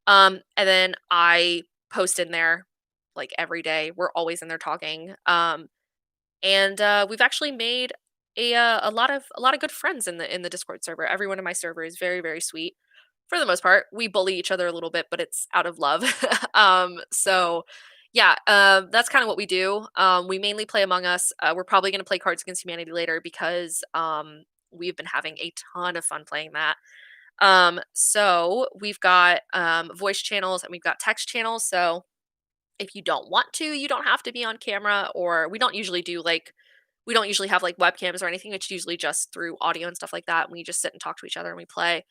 And then I post in there like every day. We're always in there talking. And we've actually made a lot of good friends in the Discord server. Everyone in my server is very very sweet. For the most part, we bully each other a little bit, but it's out of love. So yeah, that's kind of what we do. We mainly play Among Us. We're probably going to play Cards Against Humanity later because we've been having a ton of fun playing that. So we've got voice channels and we've got text channels. So if you don't want to, you don't have to be on camera, or we don't usually have like webcams or anything. It's usually just through audio and stuff like that. And we just sit and talk to each other and we play.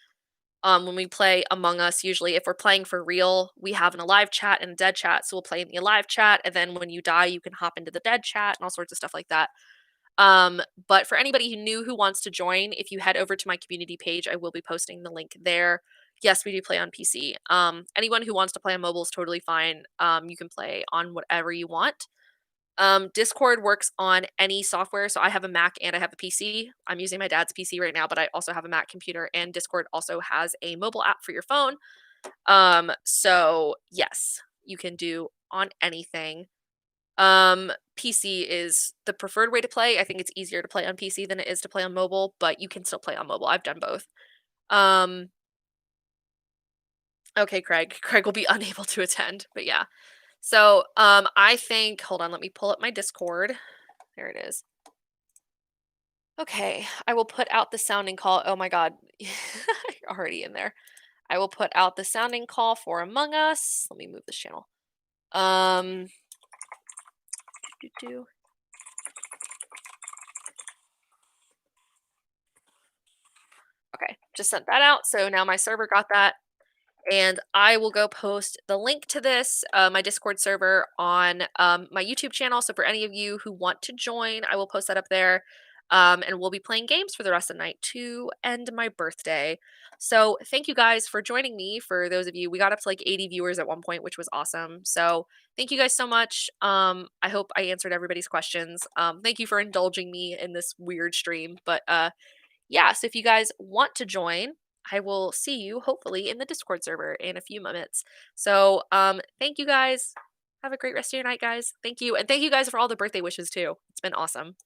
When we play Among Us, usually if we're playing for real, we have an alive chat and a dead chat. So we'll play in the alive chat, and then when you die, you can hop into the dead chat and all sorts of stuff like that. But for anybody who new who wants to join, if you head over to my community page, I will be posting the link there. Yes, we do play on PC. Anyone who wants to play on mobile is totally fine. You can play on whatever you want. Discord works on any software. So I have a Mac and I have a PC. I'm using my dad's PC right now, but I also have a Mac computer, and Discord also has a mobile app for your phone. So yes, you can do on anything. PC is the preferred way to play. I think it's easier to play on PC than it is to play on mobile, but you can still play on mobile. I've done both. Um, okay, Craig. Craig will be unable to attend, but yeah. So, I think hold on, let me pull up my Discord. There it is. Okay, I will put out the sounding call. Oh my god. You're already in there. I will put out the sounding call for Among Us. Let me move this channel. Um doo-doo-doo. Okay, just sent that out. So now my server got that. And I will go post the link to this, my Discord server, on my YouTube channel. So for any of you who want to join, I will post that up there. And we'll be playing games for the rest of the night to end my birthday. So thank you guys for joining me. For those of you, we got up to like 80 viewers at one point, which was awesome. So thank you guys so much. I hope I answered everybody's questions. Thank you for indulging me in this weird stream. But yeah, so if you guys want to join, I will see you hopefully in the Discord server in a few minutes. So, thank you guys. Have a great rest of your night, guys. Thank you. And thank you guys for all the birthday wishes too. It's been awesome.